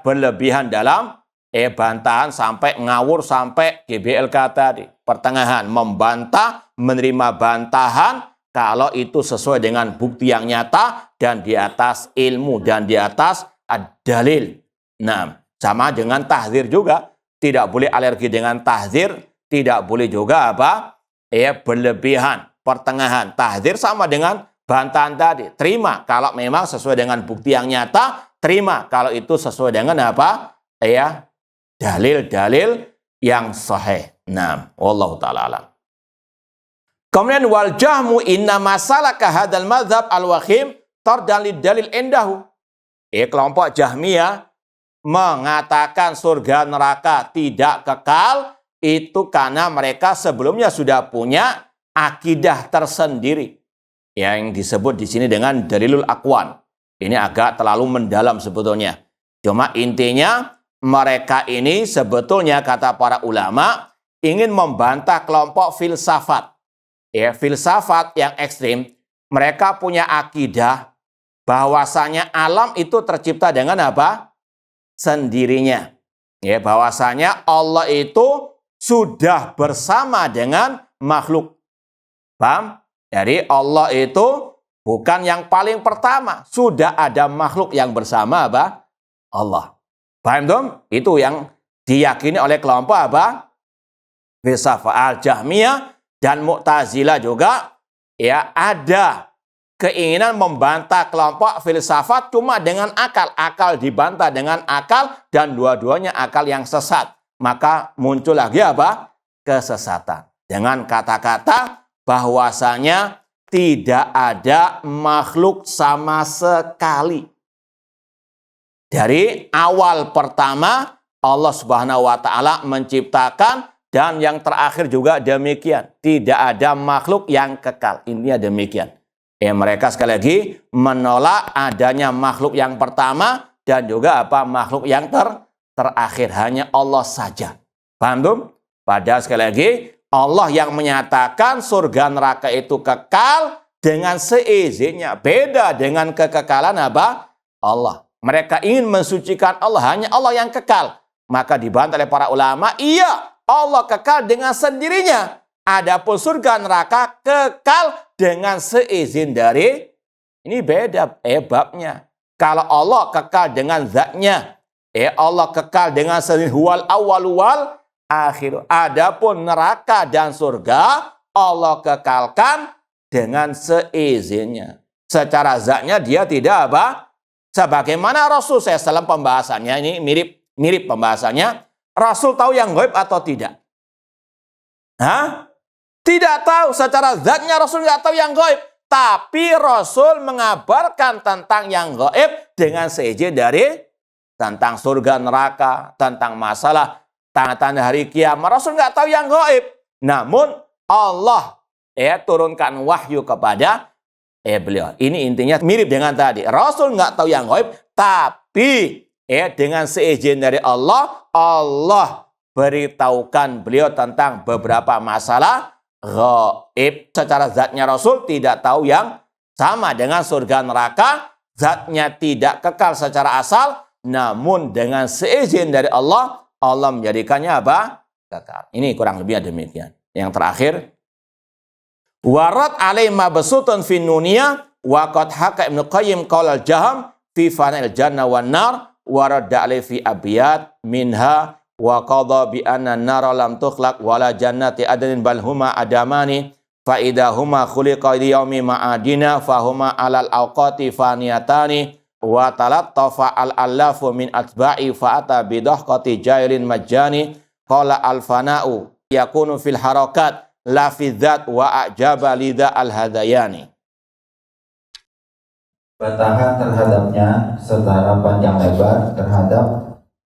berlebihan dalam bantahan sampai ngawur sampai GBLK tadi. Pertengahan, membantah, menerima bantahan kalau itu sesuai dengan bukti yang nyata dan di atas ilmu dan di atas ad-dalil. Nah, sama dengan tahzir juga. Tidak boleh alergi dengan tahzir, tidak boleh juga berlebihan. Pertengahan, tahzir sama dengan bantahan tadi. Terima kalau memang sesuai dengan bukti yang nyata, terima kalau itu sesuai dengan dalil-dalil yang sahih. Nah, wallahu taala alam. Kemudian wal jahmu inna masalaka hadzal madzhab al-wakhim tardan lidalil indahu. Kelompok Jahmiyah mengatakan surga neraka tidak kekal itu karena mereka sebelumnya sudah punya akidah tersendiri yang disebut di sini dengan dalilul aqwan. Ini agak terlalu mendalam sebetulnya. Cuma intinya mereka ini sebetulnya kata para ulama ingin membantah kelompok filsafat. Filsafat yang ekstrim, mereka punya akidah bahwasanya alam itu tercipta dengan apa? Sendirinya. Bahwasanya Allah itu sudah bersama dengan makhluk. Paham? Jadi Allah itu bukan yang paling pertama. Sudah ada makhluk yang bersama apa? Allah. Paham dong? Itu yang diyakini oleh kelompok apa? Filsafat Al-Jahmiyah dan Mu'tazilah juga ada keinginan membantah kelompok filsafat cuma dengan akal. Akal dibantah dengan akal dan dua-duanya akal yang sesat. Maka muncul lagi apa? Kesesatan. dengan kata-kata bahwasanya tidak ada makhluk sama sekali. Dari awal pertama Allah Subhanahu wa taala menciptakan, dan yang terakhir juga demikian. Tidak ada makhluk yang kekal. Intinya demikian. Mereka sekali lagi menolak adanya makhluk yang pertama dan juga makhluk yang terakhir. Hanya Allah saja. Paham tuh? Padahal sekali lagi Allah yang menyatakan surga neraka itu kekal dengan seizinnya. Beda dengan kekekalan Allah. Mereka ingin mensucikan Allah. Hanya Allah yang kekal. Maka dibantah oleh para ulama, iya, Allah kekal dengan sendirinya. Adapun surga neraka kekal dengan seizin dari, ini beda babnya. Kalau Allah kekal dengan zatnya, Allah kekal dengan sendiri, huwal awwal wal akhir. Adapun neraka dan surga Allah kekalkan dengan seizinnya. Secara zatnya dia tidak sebagaimana Rasul SAW pembahasannya ini mirip pembahasannya. Rasul tahu yang gaib atau tidak? Tidak tahu. Secara zatnya Rasul tidak tahu yang gaib. Tapi Rasul mengabarkan tentang yang gaib dengan seizin dari tentang surga neraka, tentang masalah tanda-tanda hari kiamat. Rasul nggak tahu yang gaib. Namun Allah turunkan wahyu kepada beliau. Ini intinya mirip dengan tadi. Rasul nggak tahu yang gaib, tapi dengan seizin dari Allah, Allah beritahukan beliau tentang beberapa masalah gaib. Secara zatnya Rasul tidak tahu yang sama dengan surga neraka. Zatnya tidak kekal secara asal, namun dengan seizin dari Allah, Allah menjadikannya kekal. Ini kurang lebih demikian. Yang terakhir, warat alaih mabsutun fin nuniyah wa qad haka Ibnu Qayyim qaulal jaham fi fana'il jannah wan nar wa radda alaih fi abiyat minha wa qadha bi anna an-nara lam tukhlaq wala jannati adnin bal huma adamani fa idza huma khuliqa li yaumi ma'adina fa huma alal awqati faniyatani wa talattafa al-allafu min atba'i fa ata bi dahqati jairin majani qala al-fana'u yakunu fil harakat la fi dzat wa ajaba lidha al-hadayani. Bantahan terhadapnya secara panjang lebar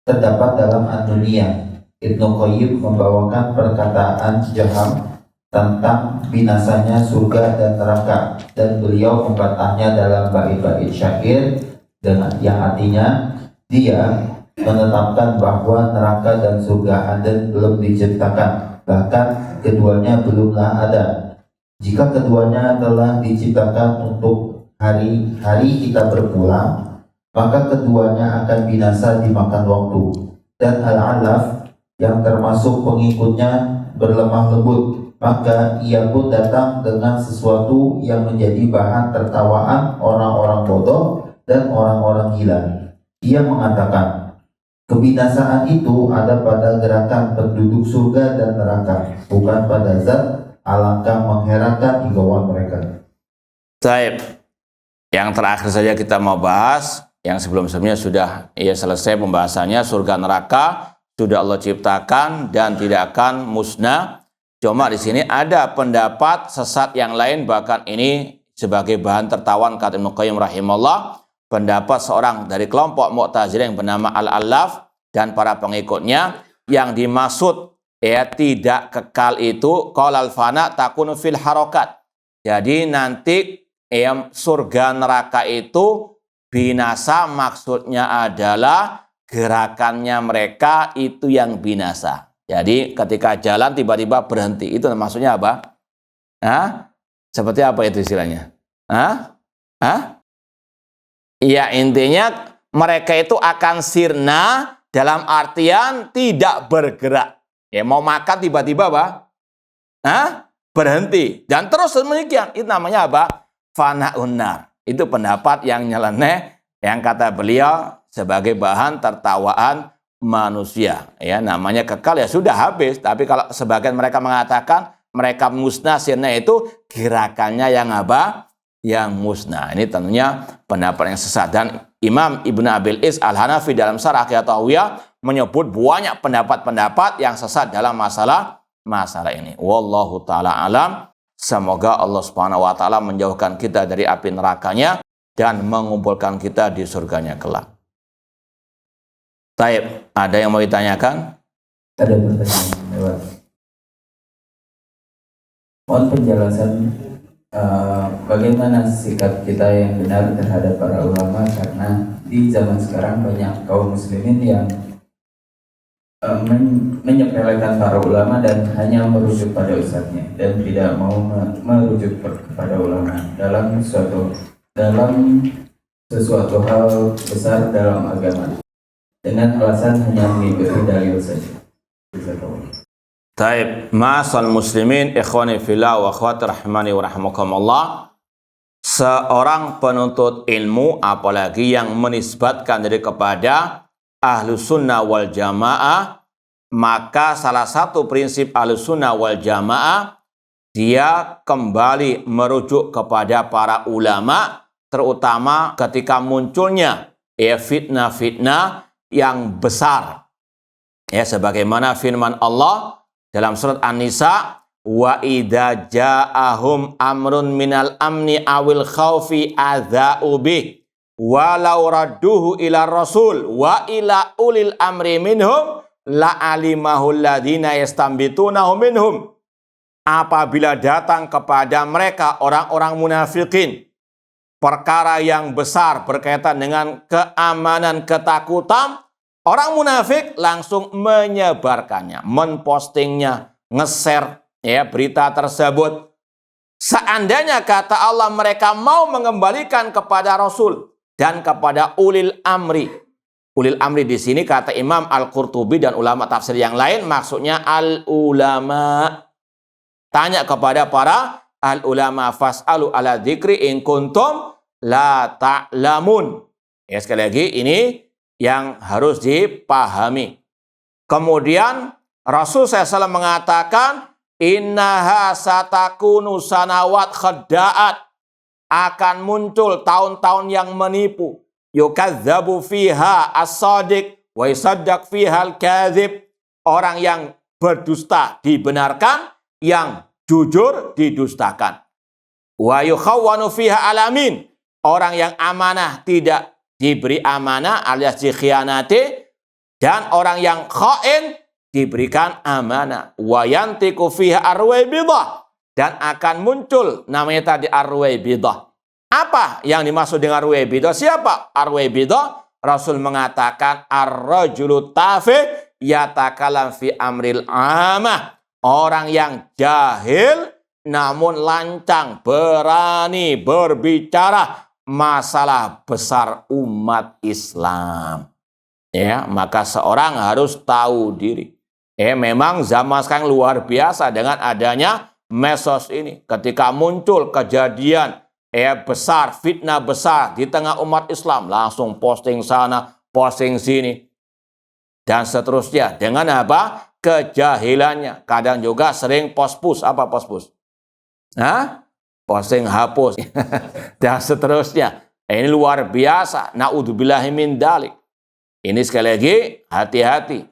terdapat dalam An-Nuniyah. Ibnu Qayyim membawakan perkataan Jaham tentang binasanya surga dan neraka, dan beliau membantahnya dalam bait-bait syair dengan yang artinya dia menetapkan bahwa neraka dan surga Aden belum diciptakan, bahkan keduanya belumlah ada. Jika keduanya telah diciptakan untuk hari-hari kita berpulang, maka keduanya akan binasa dimakan waktu. Dan Al-Alaf yang termasuk pengikutnya berlemah lembut, maka ia pun datang dengan sesuatu yang menjadi bahan tertawaan orang-orang bodoh dan orang-orang gila. Ia mengatakan, kebinasaan itu ada pada gerakan penduduk surga dan neraka, bukan pada zat. Alangkah mengherankan hinggawan mereka. Baik. Yang terakhir saja kita mau bahas, yang sebelum-sebelumnya sudah selesai pembahasannya. Surga neraka sudah Allah ciptakan dan tidak akan musnah. Cuma di sini ada pendapat sesat yang lain, bahkan ini sebagai bahan tertawan kata Ibnu Qayyim rahimahullah, pendapat seorang dari kelompok Mu'tazilah yang bernama Al-Allaf dan para pengikutnya, yang dimaksud tidak kekal itu qaulal fana takunu fil harakat. Jadi nanti surga neraka itu binasa, maksudnya adalah gerakannya mereka itu yang binasa. Jadi ketika jalan tiba-tiba berhenti, itu maksudnya apa? Seperti apa itu istilahnya? Ya intinya mereka itu akan sirna dalam artian tidak bergerak. Mau makan tiba-tiba berhenti dan terus demikian. Itu namanya apa? Fana'un nar. Itu pendapat yang nyeleneh, yang kata beliau sebagai bahan tertawaan manusia. Namanya kekal ya sudah habis. Tapi kalau sebagian mereka mengatakan mereka musnah, sirna itu gerakannya yang apa? Yang musnah. Ini tentunya pendapat yang sesat. Dan Imam Ibnu Abil Is Al-Hanafi dalam Syarah Aqidahut Tahawiyah menyebut banyak pendapat-pendapat yang sesat dalam masalah masalah ini. Wallahu ta'ala alam. Semoga Allah Subhanahu wa taala menjauhkan kita dari api nerakanya dan mengumpulkan kita di surganya kelak. Taib, ada yang mau ditanyakan? Ada pertanyaan lewat. Mohon penjelasan bagaimana sikap kita yang benar terhadap para ulama, karena di zaman sekarang banyak kaum muslimin yang menyepelekan para ulama dan hanya merujuk pada ustadznya dan tidak mau merujuk kepada ulama dalam sesuatu hal besar dalam agama dengan alasan hanya mengikuti dalil saja. Taib, ma'asal muslimin, ikhwani fillah wa akhwati rahimani wa rahimakumullah. Seorang penuntut ilmu, apalagi yang menisbatkan diri kepada Ahlus Sunnah wal Jamaah, maka salah satu prinsip Ahlus Sunnah wal Jamaah, dia kembali merujuk kepada para ulama, terutama ketika munculnya fitnah-fitnah yang besar. Sebagaimana firman Allah dalam surat An-Nisa, wa idza ja'ahum amrun minal amni awil khaufi adza'u bih walau radduhu ila rasul wa ila ulil amri minhum la'alimahu alladhina yastambitunahu minhum. Apabila datang kepada mereka orang-orang munafikin perkara yang besar berkaitan dengan keamanan, ketakutan, orang munafik langsung menyebarkannya, menpostingnya, nge-share berita tersebut. Seandainya kata Allah mereka mau mengembalikan kepada Rasul dan kepada ulil amri. Ulil amri di sini kata Imam Al-Qurtubi dan ulama tafsir yang lain maksudnya al-ulama. Tanya kepada para al-ulama, fas'alu ala dzikri in kuntum la ta'lamun. Sekali lagi ini yang harus dipahami. Kemudian Rasul SAW mengatakan, innaha satakunu sanawat khadda'at. Akan muncul tahun-tahun yang menipu. Yukadzabu fiha as-sadiq wa yusaddaq fiha al-kadzib. Orang yang berdusta dibenarkan, yang jujur didustakan. Wa yukhawwanu fiha alamin. Orang yang amanah tidak diberi amanah alias dikhianati, dan orang yang khain diberikan amanah. Wa yantiqu fiha arwaibidah. Dan akan muncul namanya tadi arwaibidah. Apa yang dimaksud dengan arwaibidah? Siapa arwaibidah? Rasul mengatakan ar-rajulu tafi yatakalam fi amril amah. Orang yang jahil namun lancang, berani berbicara masalah besar umat Islam. Maka seorang harus tahu diri. Memang zaman sekarang luar biasa dengan adanya medsos ini. Ketika muncul kejadian besar, fitnah besar di tengah umat Islam, langsung posting sana, posting sini, dan seterusnya. Dengan apa? Kejahilannya. Kadang juga sering post-push. Apa post-push? Posting hapus dan seterusnya. Ini luar biasa. Na'udzubillahi min dzalik. Ini sekali lagi hati-hati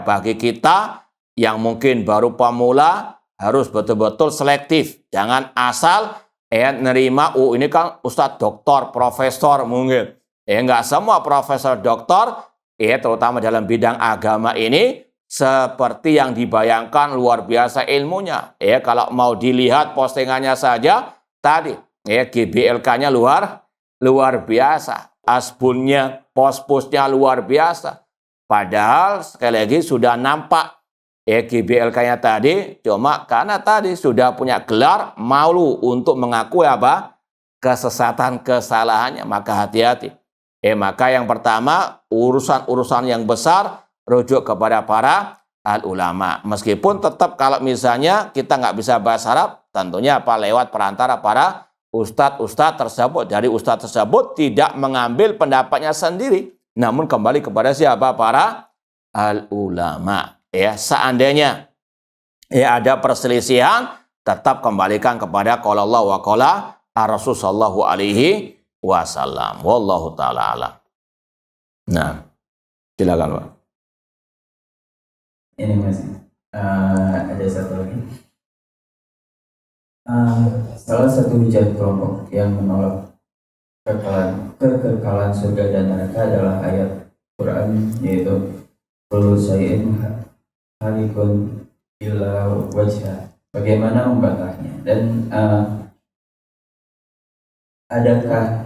bagi kita yang mungkin baru pemula, harus betul-betul selektif. Jangan asal nerima ini kan ustadz doktor, profesor mungkin. Enggak semua profesor doktor terutama dalam bidang agama ini seperti yang dibayangkan luar biasa ilmunya. Kalau mau dilihat postingannya saja tadi, GBLK-nya luar biasa, asbunnya, post-postnya luar biasa. Padahal sekali lagi sudah nampak GBLK-nya tadi, cuma karena tadi sudah punya gelar, malu untuk mengakui kesesatan kesalahannya, maka hati-hati. Maka yang pertama, urusan-urusan yang besar rujuk kepada para al-ulama. Meskipun tetap kalau misalnya kita nggak bisa bahasa Arab, tentunya lewat perantara para ustadz-ustadz tersebut. Dari ustadz tersebut tidak mengambil pendapatnya sendiri, namun kembali kepada siapa? Para al-ulama. Seandainya ada perselisihan, tetap kembalikan kepada qala Allah wa qala Rasul sallallahu alaihi wasallam. Wallahu taala alam. Nah, silakan Pak. Ini Mas, ada satu lagi. Salah satu hujat kelompok yang menolak kekekalan surga dan neraka adalah ayat Quran, yaitu kullu syai'in halikun illa wajha. Bagaimana membantahnya? Dan adakah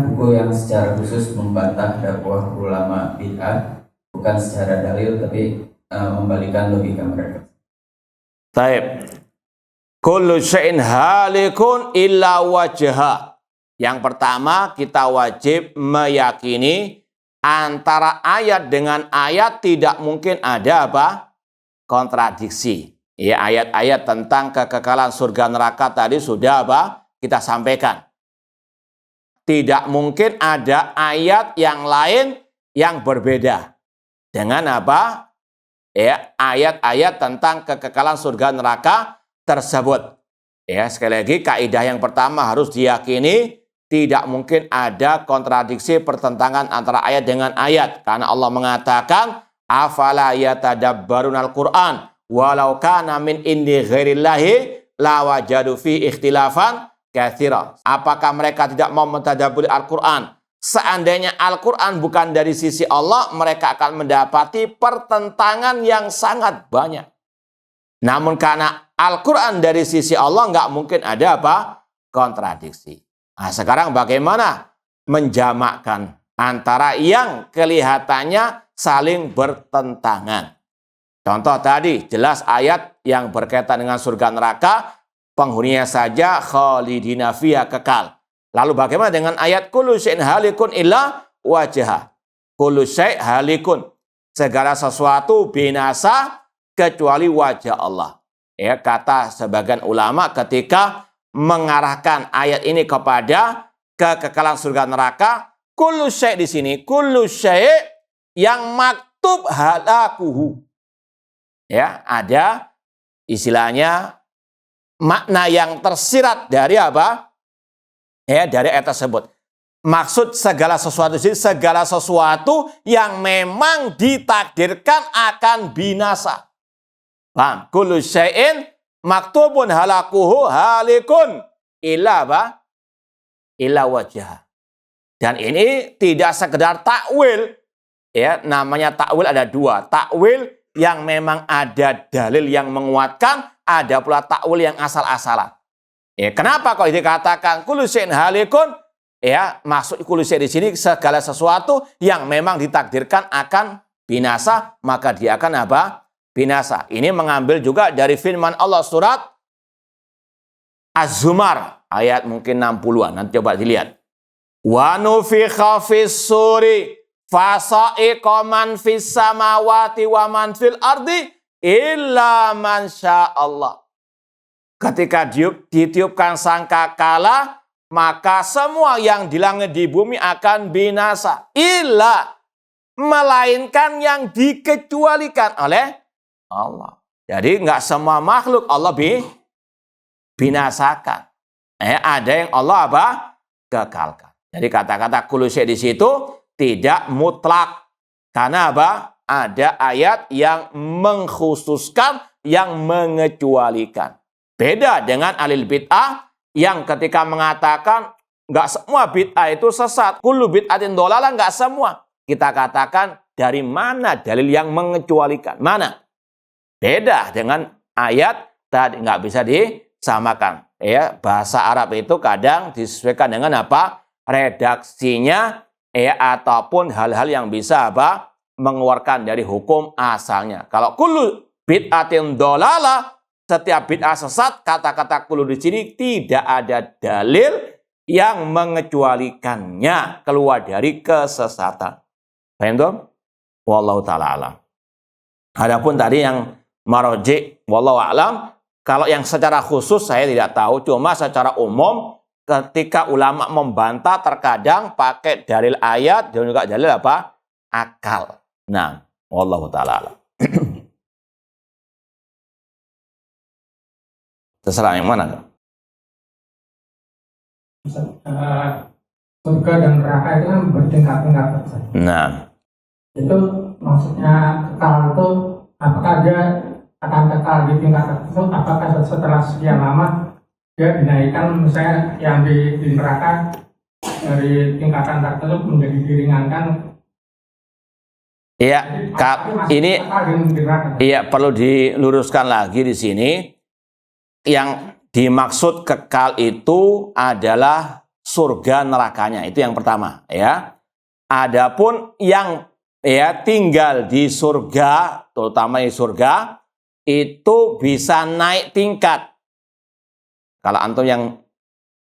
buku yang secara khusus membantah dakwah ulama bid'ah, bukan secara dalil tapi membalikan logika mereka? Taib. Kullu syai'in halikun illa wajha. Yang pertama, kita wajib meyakini antara ayat dengan ayat tidak mungkin ada apa? Kontradiksi. Ya, ayat-ayat tentang kekekalan surga neraka tadi sudah apa? Kita sampaikan. Tidak mungkin ada ayat yang lain yang berbeda dengan apa? Ya, ayat-ayat tentang kekekalan surga neraka tersebut. Ya, sekali lagi kaidah yang pertama harus diyakini tidak mungkin ada kontradiksi pertentangan antara ayat dengan ayat, karena Allah mengatakan afala yatadabbarunal Qur'an walau kana min indi ghairillahi lawajadu fi ikhtilafan katsira. Apakah mereka tidak mau mentadabburi Al-Qur'an? Seandainya Al-Qur'an bukan dari sisi Allah, mereka akan mendapati pertentangan yang sangat banyak. Namun karena Al-Qur'an dari sisi Allah, nggak mungkin ada apa? Kontradiksi. Nah, sekarang bagaimana menjamakkan antara yang kelihatannya saling bertentangan? Contoh tadi, jelas ayat yang berkaitan dengan surga neraka, penghuninya saja khalidina fiha, kekal. Lalu bagaimana dengan ayat kullu syai'in halikun illa wajha? Kullu syai' halikun, segala sesuatu binasa kecuali wajah Allah. Ya, kata sebagian ulama ketika mengarahkan ayat ini kepada kekekalan surga neraka, kullu syai' di sini, kullu syai' yang maktub halakuhu. Ya, ada istilahnya makna yang tersirat dari apa? Ya, dari ayat tersebut. Maksud segala sesuatu di sini, segala sesuatu yang memang ditakdirkan akan binasa. Paham? Kullu syai'in maktubun halakuhu halikun illa apa? Illa wajah. Dan ini tidak sekedar takwil. Ya, namanya takwil ada dua. Takwil yang memang ada dalil yang menguatkan, ada pula takwil yang asal-asalan. Ya, kenapa kalau dikatakan kullu syai'in halikun? Ya, maksud kullu syai' di sini segala sesuatu yang memang ditakdirkan akan binasa, maka dia akan apa? Binasa. Ini mengambil juga dari firman Allah surat Az-Zumar ayat mungkin 60-an. Nanti coba dilihat. Wa nufikha fis suri fasa'iqa man fis samawati wa man fil ardi illa man sya'allah. Ketika ditiupkan sangkakala, maka semua yang di langit di bumi akan binasa. Illa, melainkan yang dikecualikan oleh Allah. Jadi nggak semua makhluk Allah binasakan. Ada yang Allah apa? Kekalkan. Jadi kata-kata kullu syai' di situ tidak mutlak. Karena apa? Ada ayat yang mengkhususkan, yang mengecualikan. Beda dengan alil bid'ah yang ketika mengatakan nggak semua bid'ah itu sesat. Kullu bid'atin dhalalah, nggak semua. Kita katakan dari mana dalil yang mengecualikan? Mana? Beda dengan ayat tadi, nggak bisa disamakan. Ya, bahasa Arab itu kadang disesuaikan dengan apa? Redaksinya, ataupun hal-hal yang bisa apa? Mengeluarkan dari hukum asalnya. Kalau kullu bid'atin dhalalah, setiap bid'ah sesat, kata-kata kullu di sini tidak ada dalil yang mengecualikannya keluar dari kesesatan. Paham tuh? Wallahu ta'ala alam. Adapun tadi yang marji, wallahu a'lam, kalau yang secara khusus saya tidak tahu, cuma secara umum ketika ulama membantah terkadang pakai dalil ayat dan juga dalil apa? Akal. Nah, wallahu ta'ala alam. Terserah yang mana? Surga dan neraka itu kan bertingkat-tingkat. Nah, Itu maksudnya kekal itu apakah dia akan kekal di tingkat tertentu, apakah setelah sekian lama dia dinaikkan, misalnya yang di neraka dari tingkatan tertentu menjadi diringankan. Iya, ini iya perlu diluruskan lagi di sini. Yang dimaksud kekal itu adalah surga nerakanya, itu yang pertama ya. Adapun yang tinggal di surga, terutama di surga, itu bisa naik tingkat. Kalau antum yang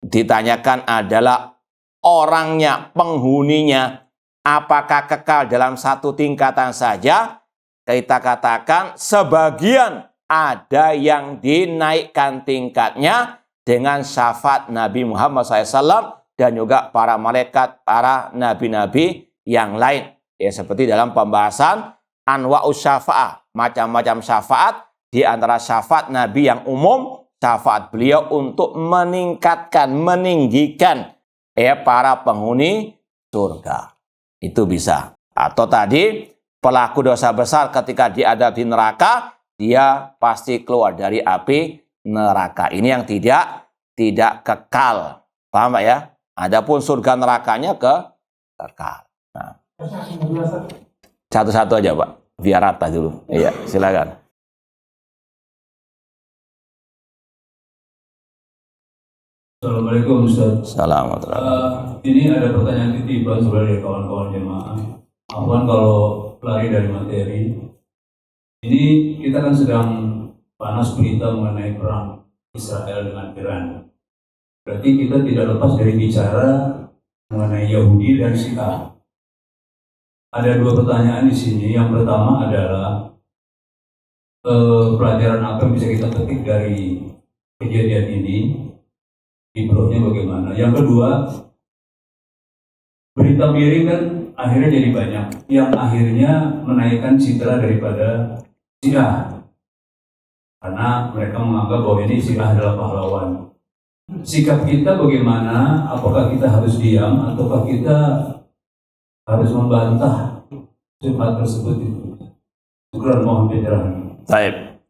ditanyakan adalah orangnya, penghuninya, apakah kekal dalam satu tingkatan saja? Kita katakan sebagian ada yang dinaikkan tingkatnya dengan syafaat Nabi Muhammad SAW dan juga para malaikat, para nabi-nabi yang lain. Ya, seperti dalam pembahasan anwa'us syafa'ah, macam-macam syafaat, di antara syafaat Nabi yang umum, syafaat beliau untuk meningkatkan, meninggikan para penghuni surga. Itu bisa. Atau tadi pelaku dosa besar ketika diadab di neraka, dia pasti keluar dari api neraka. Ini yang tidak kekal. Paham Pak ya? Adapun surga nerakanya kekal. Nah. Satu-satu aja Pak, biar rata dulu. Iya, silakan. Assalamualaikum Ustaz. Assalamualaikum. Ini ada pertanyaan titipan sebenarnya dari kawan-kawan jemaah. Apaan kalau lari dari materi? Ini kita kan sedang panas berita mengenai perang Israel dengan Iran. Berarti kita tidak lepas dari bicara mengenai Yahudi dan Syiah. Ada dua pertanyaan di sini. Yang pertama adalah pelajaran apa yang bisa kita petik dari kejadian ini? Ibrohnya bagaimana? Yang kedua, berita miring kan akhirnya jadi banyak, yang akhirnya menaikkan citra daripada Syiah, karena mereka menganggap bahwa ini Syiah adalah pahlawan. Sikap kita bagaimana? Apakah kita harus diam ataukah kita harus membantah subhat tersebut? Syukran, mohon pencerahan. Baik.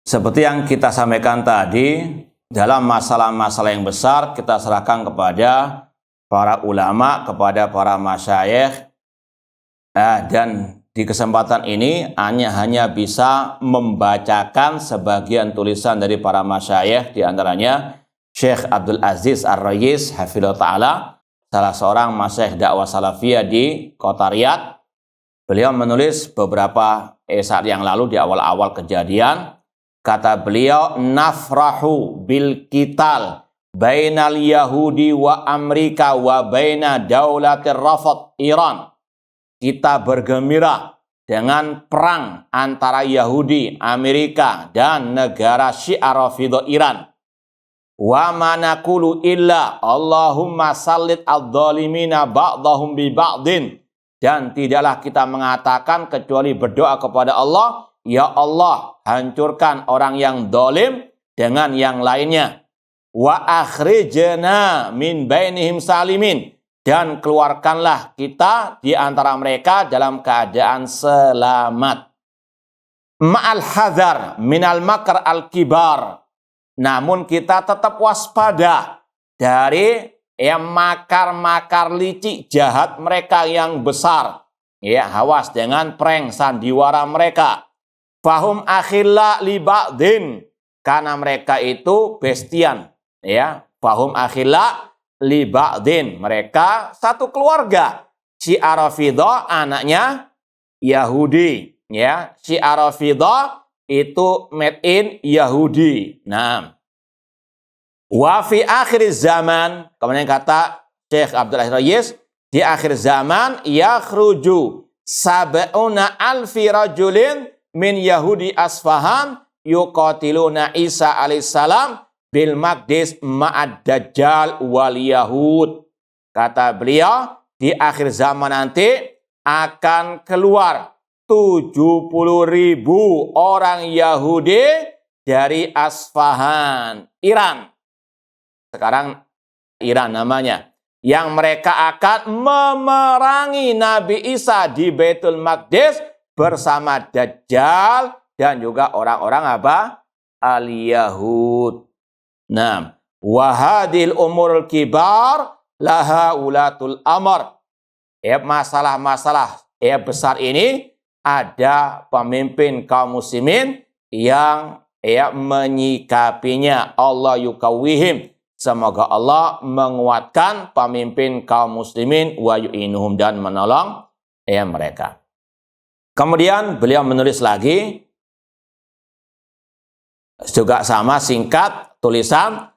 Seperti yang kita sampaikan tadi, dalam masalah-masalah yang besar kita serahkan kepada para ulama, kepada para masyayikh, dan di kesempatan ini hanya bisa membacakan sebagian tulisan dari para masyayikh, di antaranya Syekh Abdul Aziz Ar-Rayis hafidhahullah ta'ala, salah seorang masyayikh dakwah salafiyah di kota Riyadh. Beliau menulis beberapa saat yang lalu di awal-awal kejadian. Kata beliau, nafrahu bil qital bainal Yahudi wa Amerika wa baina daulatir Rafat Iran. Kita bergembira dengan perang antara Yahudi, Amerika, dan negara Syiah Rafidhah Iran. Wa manakulu illa Allahumma sallit adh-dhalimina ba'dahum bi ba'din. Dan tidaklah kita mengatakan kecuali berdoa kepada Allah, ya Allah, hancurkan orang yang dolim dengan yang lainnya. Wa akhrijna min bainihim salimin. Dan keluarkanlah kita di antara mereka dalam keadaan selamat. Ma'al hadar minal makar al-kibar. Namun kita tetap waspada dari makar-makar licik jahat mereka yang besar. Ya, awas dengan prank sandiwara mereka. Fahum akhilla li ba'din, karena mereka itu bestian. Ya, fahum akhilla li ba'din, mereka satu keluarga. Syiah Rafidhah anaknya Yahudi, ya. Syiah Rafidhah itu made in Yahudi. Nah, wa fi akhir zaman, kemudian kata Syekh Abdul Aziz Rayis, di akhir zaman yakhruju sab'una alfi rajulin min Yahudi Asfahan yuqatiluna Isa alaihissalam bil Maqdis ma'ad Dajjal wal Yahud. Kata beliau, di akhir zaman nanti akan keluar 70.000 orang Yahudi dari Asfahan, Iran. Sekarang Iran namanya. yang mereka akan memerangi Nabi Isa di Baitul Maqdis bersama Dajjal dan juga orang-orang apa? Al-Yahud. Nah, wahadil umurul kibar laha ulatul amr. Masalah-masalah besar ini ada pemimpin kaum muslimin yang menyikapinya. Allah yukawihim. Semoga Allah menguatkan pemimpin kaum muslimin wa yu'inuhum dan menolong mereka. Kemudian beliau menulis lagi juga sama singkat tulisan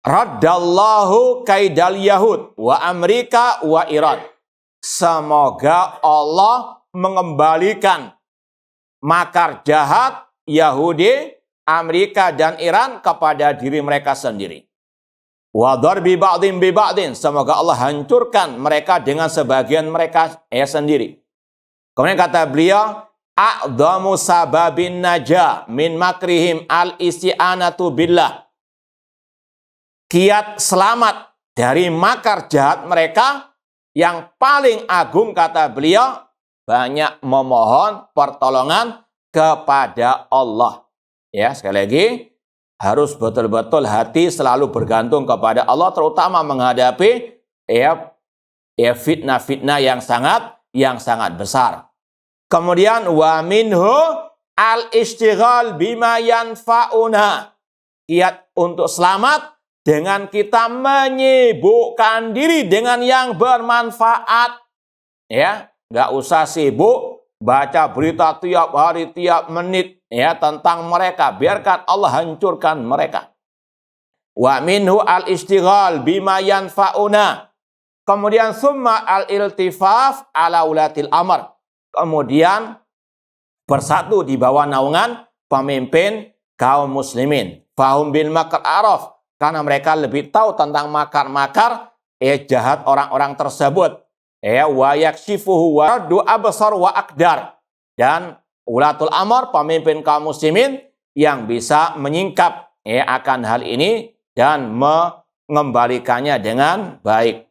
Raddallahu kaidal Yahud wa Amerika wa Iran. Semoga Allah mengembalikan makar jahat Yahudi, Amerika dan Iran kepada diri mereka sendiri. Wa darbi ba'din bi ba'din. Semoga Allah hancurkan mereka dengan sebagian mereka sendiri. Kemudian kata beliau, a'dhamu sababin najah min makrihim al-isti'anatu billah. Kiat selamat dari makar jahat mereka yang paling agung kata beliau, banyak memohon pertolongan kepada Allah. Ya, sekali lagi harus betul-betul hati selalu bergantung kepada Allah, terutama menghadapi fitnah-fitnah yang sangat besar. Kemudian wa minhu al-istighal bima yanfa'una. Kiat untuk selamat dengan kita menyibukkan diri dengan yang bermanfaat. Ya, nggak usah sibuk baca berita tiap hari, tiap menit tentang mereka. Biarkan Allah hancurkan mereka. Wa minhu al-istighal bima yanfa'una. Kemudian summa al-iltifaf ala ulatil amr. Kemudian bersatu di bawah naungan pemimpin kaum muslimin. Fahum bil makar araf. Karena mereka lebih tahu tentang makar-makar jahat orang-orang tersebut. Wa yakshifuhu wa raddu absar wa akdar. Dan ulatul amr, pemimpin kaum muslimin yang bisa menyingkap akan hal ini dan mengembalikannya dengan baik.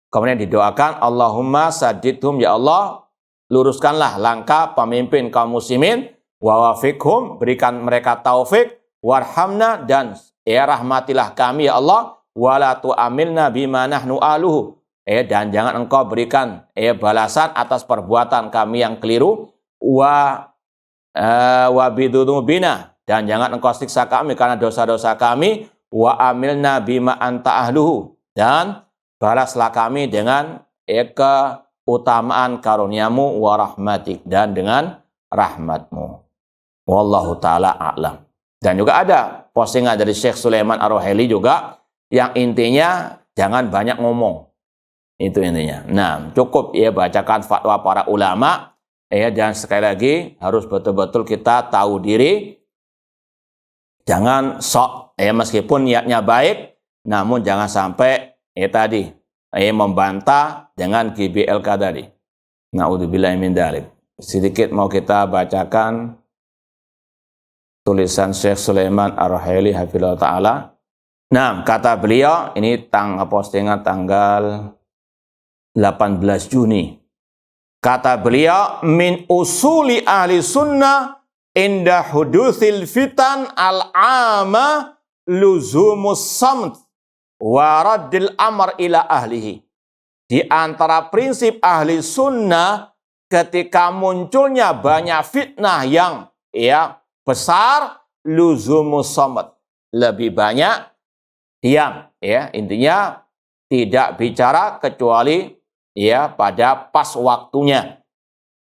Kemudian didoakan, Allahumma sadidhum, ya Allah, luruskanlah langkah pemimpin kaum muslimin, wa wafiqhum, berikan mereka taufik, warhamna, dan rahmatilah kami ya Allah, wala tu'amilna bima nahnu aluhu, dan jangan engkau berikan balasan atas perbuatan kami yang keliru, wa bidunubina, dan jangan engkau siksa kami karena dosa-dosa kami, wa amilna bima anta ahluhu, dan balaslah kami dengan keutamaan karuniamu, wa rahmatik, dan dengan rahmatmu. Wallahu ta'ala a'lam. Dan juga ada postingan dari Syekh Sulaiman Ar-Ruhaili juga yang intinya jangan banyak ngomong. Itu intinya. Nah, cukup bacakan fatwa para ulama dan sekali lagi harus betul-betul kita tahu diri. Jangan sok meskipun niatnya baik, namun jangan sampai tadi membantah dengan GBLK tadi. Na'udzubillahi min dzalik. Sedikit mau kita bacakan tulisan Syekh Sulaiman Ar-Ruhaili hafizahullah ta'ala. Nah, kata beliau, ini postingan tanggal 18 Juni. Kata beliau, min usuli ahli sunnah inda hudutsil fitan al-ama luzumus samt wa raddil amr ila ahlihi. Di antara prinsip ahli sunnah ketika munculnya banyak fitnah yang besar, luzumus samt, lebih banyak diam, intinya tidak bicara kecuali pada pas waktunya.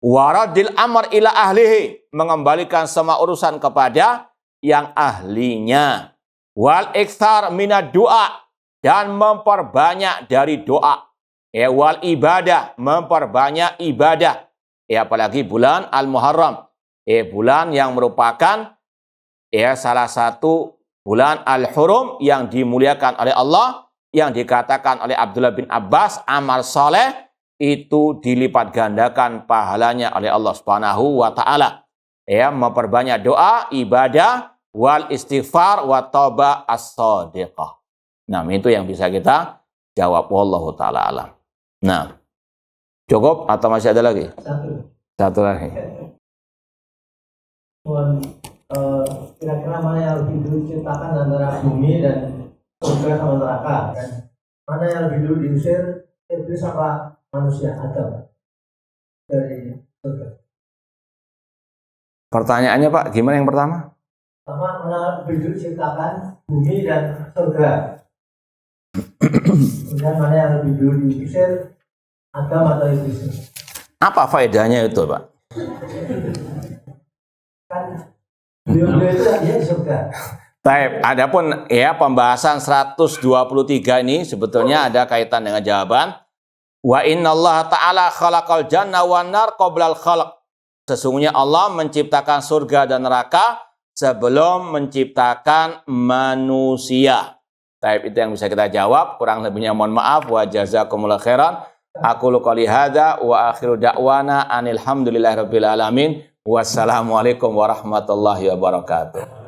Waradil amr ila ahlihi, mengembalikan semua urusan kepada yang ahlinya. Wal iktsar minad doa, dan memperbanyak dari doa. Wal ibadah, memperbanyak ibadah. Apalagi bulan Al-Muharram, bulan yang merupakan salah satu bulan Al-Hurum yang dimuliakan oleh Allah, yang dikatakan oleh Abdullah bin Abbas, amal soleh itu dilipat gandakan pahalanya oleh Allah Subhanahu wa taala. Memperbanyak doa, ibadah, wal istighfar wa tauba as-shadiqah. Nah, itu yang bisa kita jawab. Wallahu ta'ala alam. Nah, cukup atau masih ada lagi? Satu lagi. Kira-kira mana yang lebih dulu diciptakan antara bumi dan surga sama neraka, dan mana yang lebih dulu diusir, iblis apa manusia, Adam dari surga? Pertanyaannya Pak, gimana yang pertama? Mana lebih dulu diciptakan bumi dan surga, kemudian mana yang lebih dulu diusir, Adam atau iblis? Apa faedahnya itu Pak? Kan beliau itu dia di surga. Baik, adapun ya pembahasan 123 ini sebetulnya ada kaitan dengan jawaban wa innallaha ta'ala khalaqal janna wan nar qoblal khalq. Sesungguhnya Allah menciptakan surga dan neraka sebelum menciptakan manusia. Baik, itu yang bisa kita jawab. Kurang lebihnya mohon maaf. Wa jazakumullahu khairan. Aku qouli hadza wa akhiru da'wana anil hamdulillahirabbil alamin. Wassalamualaikum warahmatullahi wabarakatuh.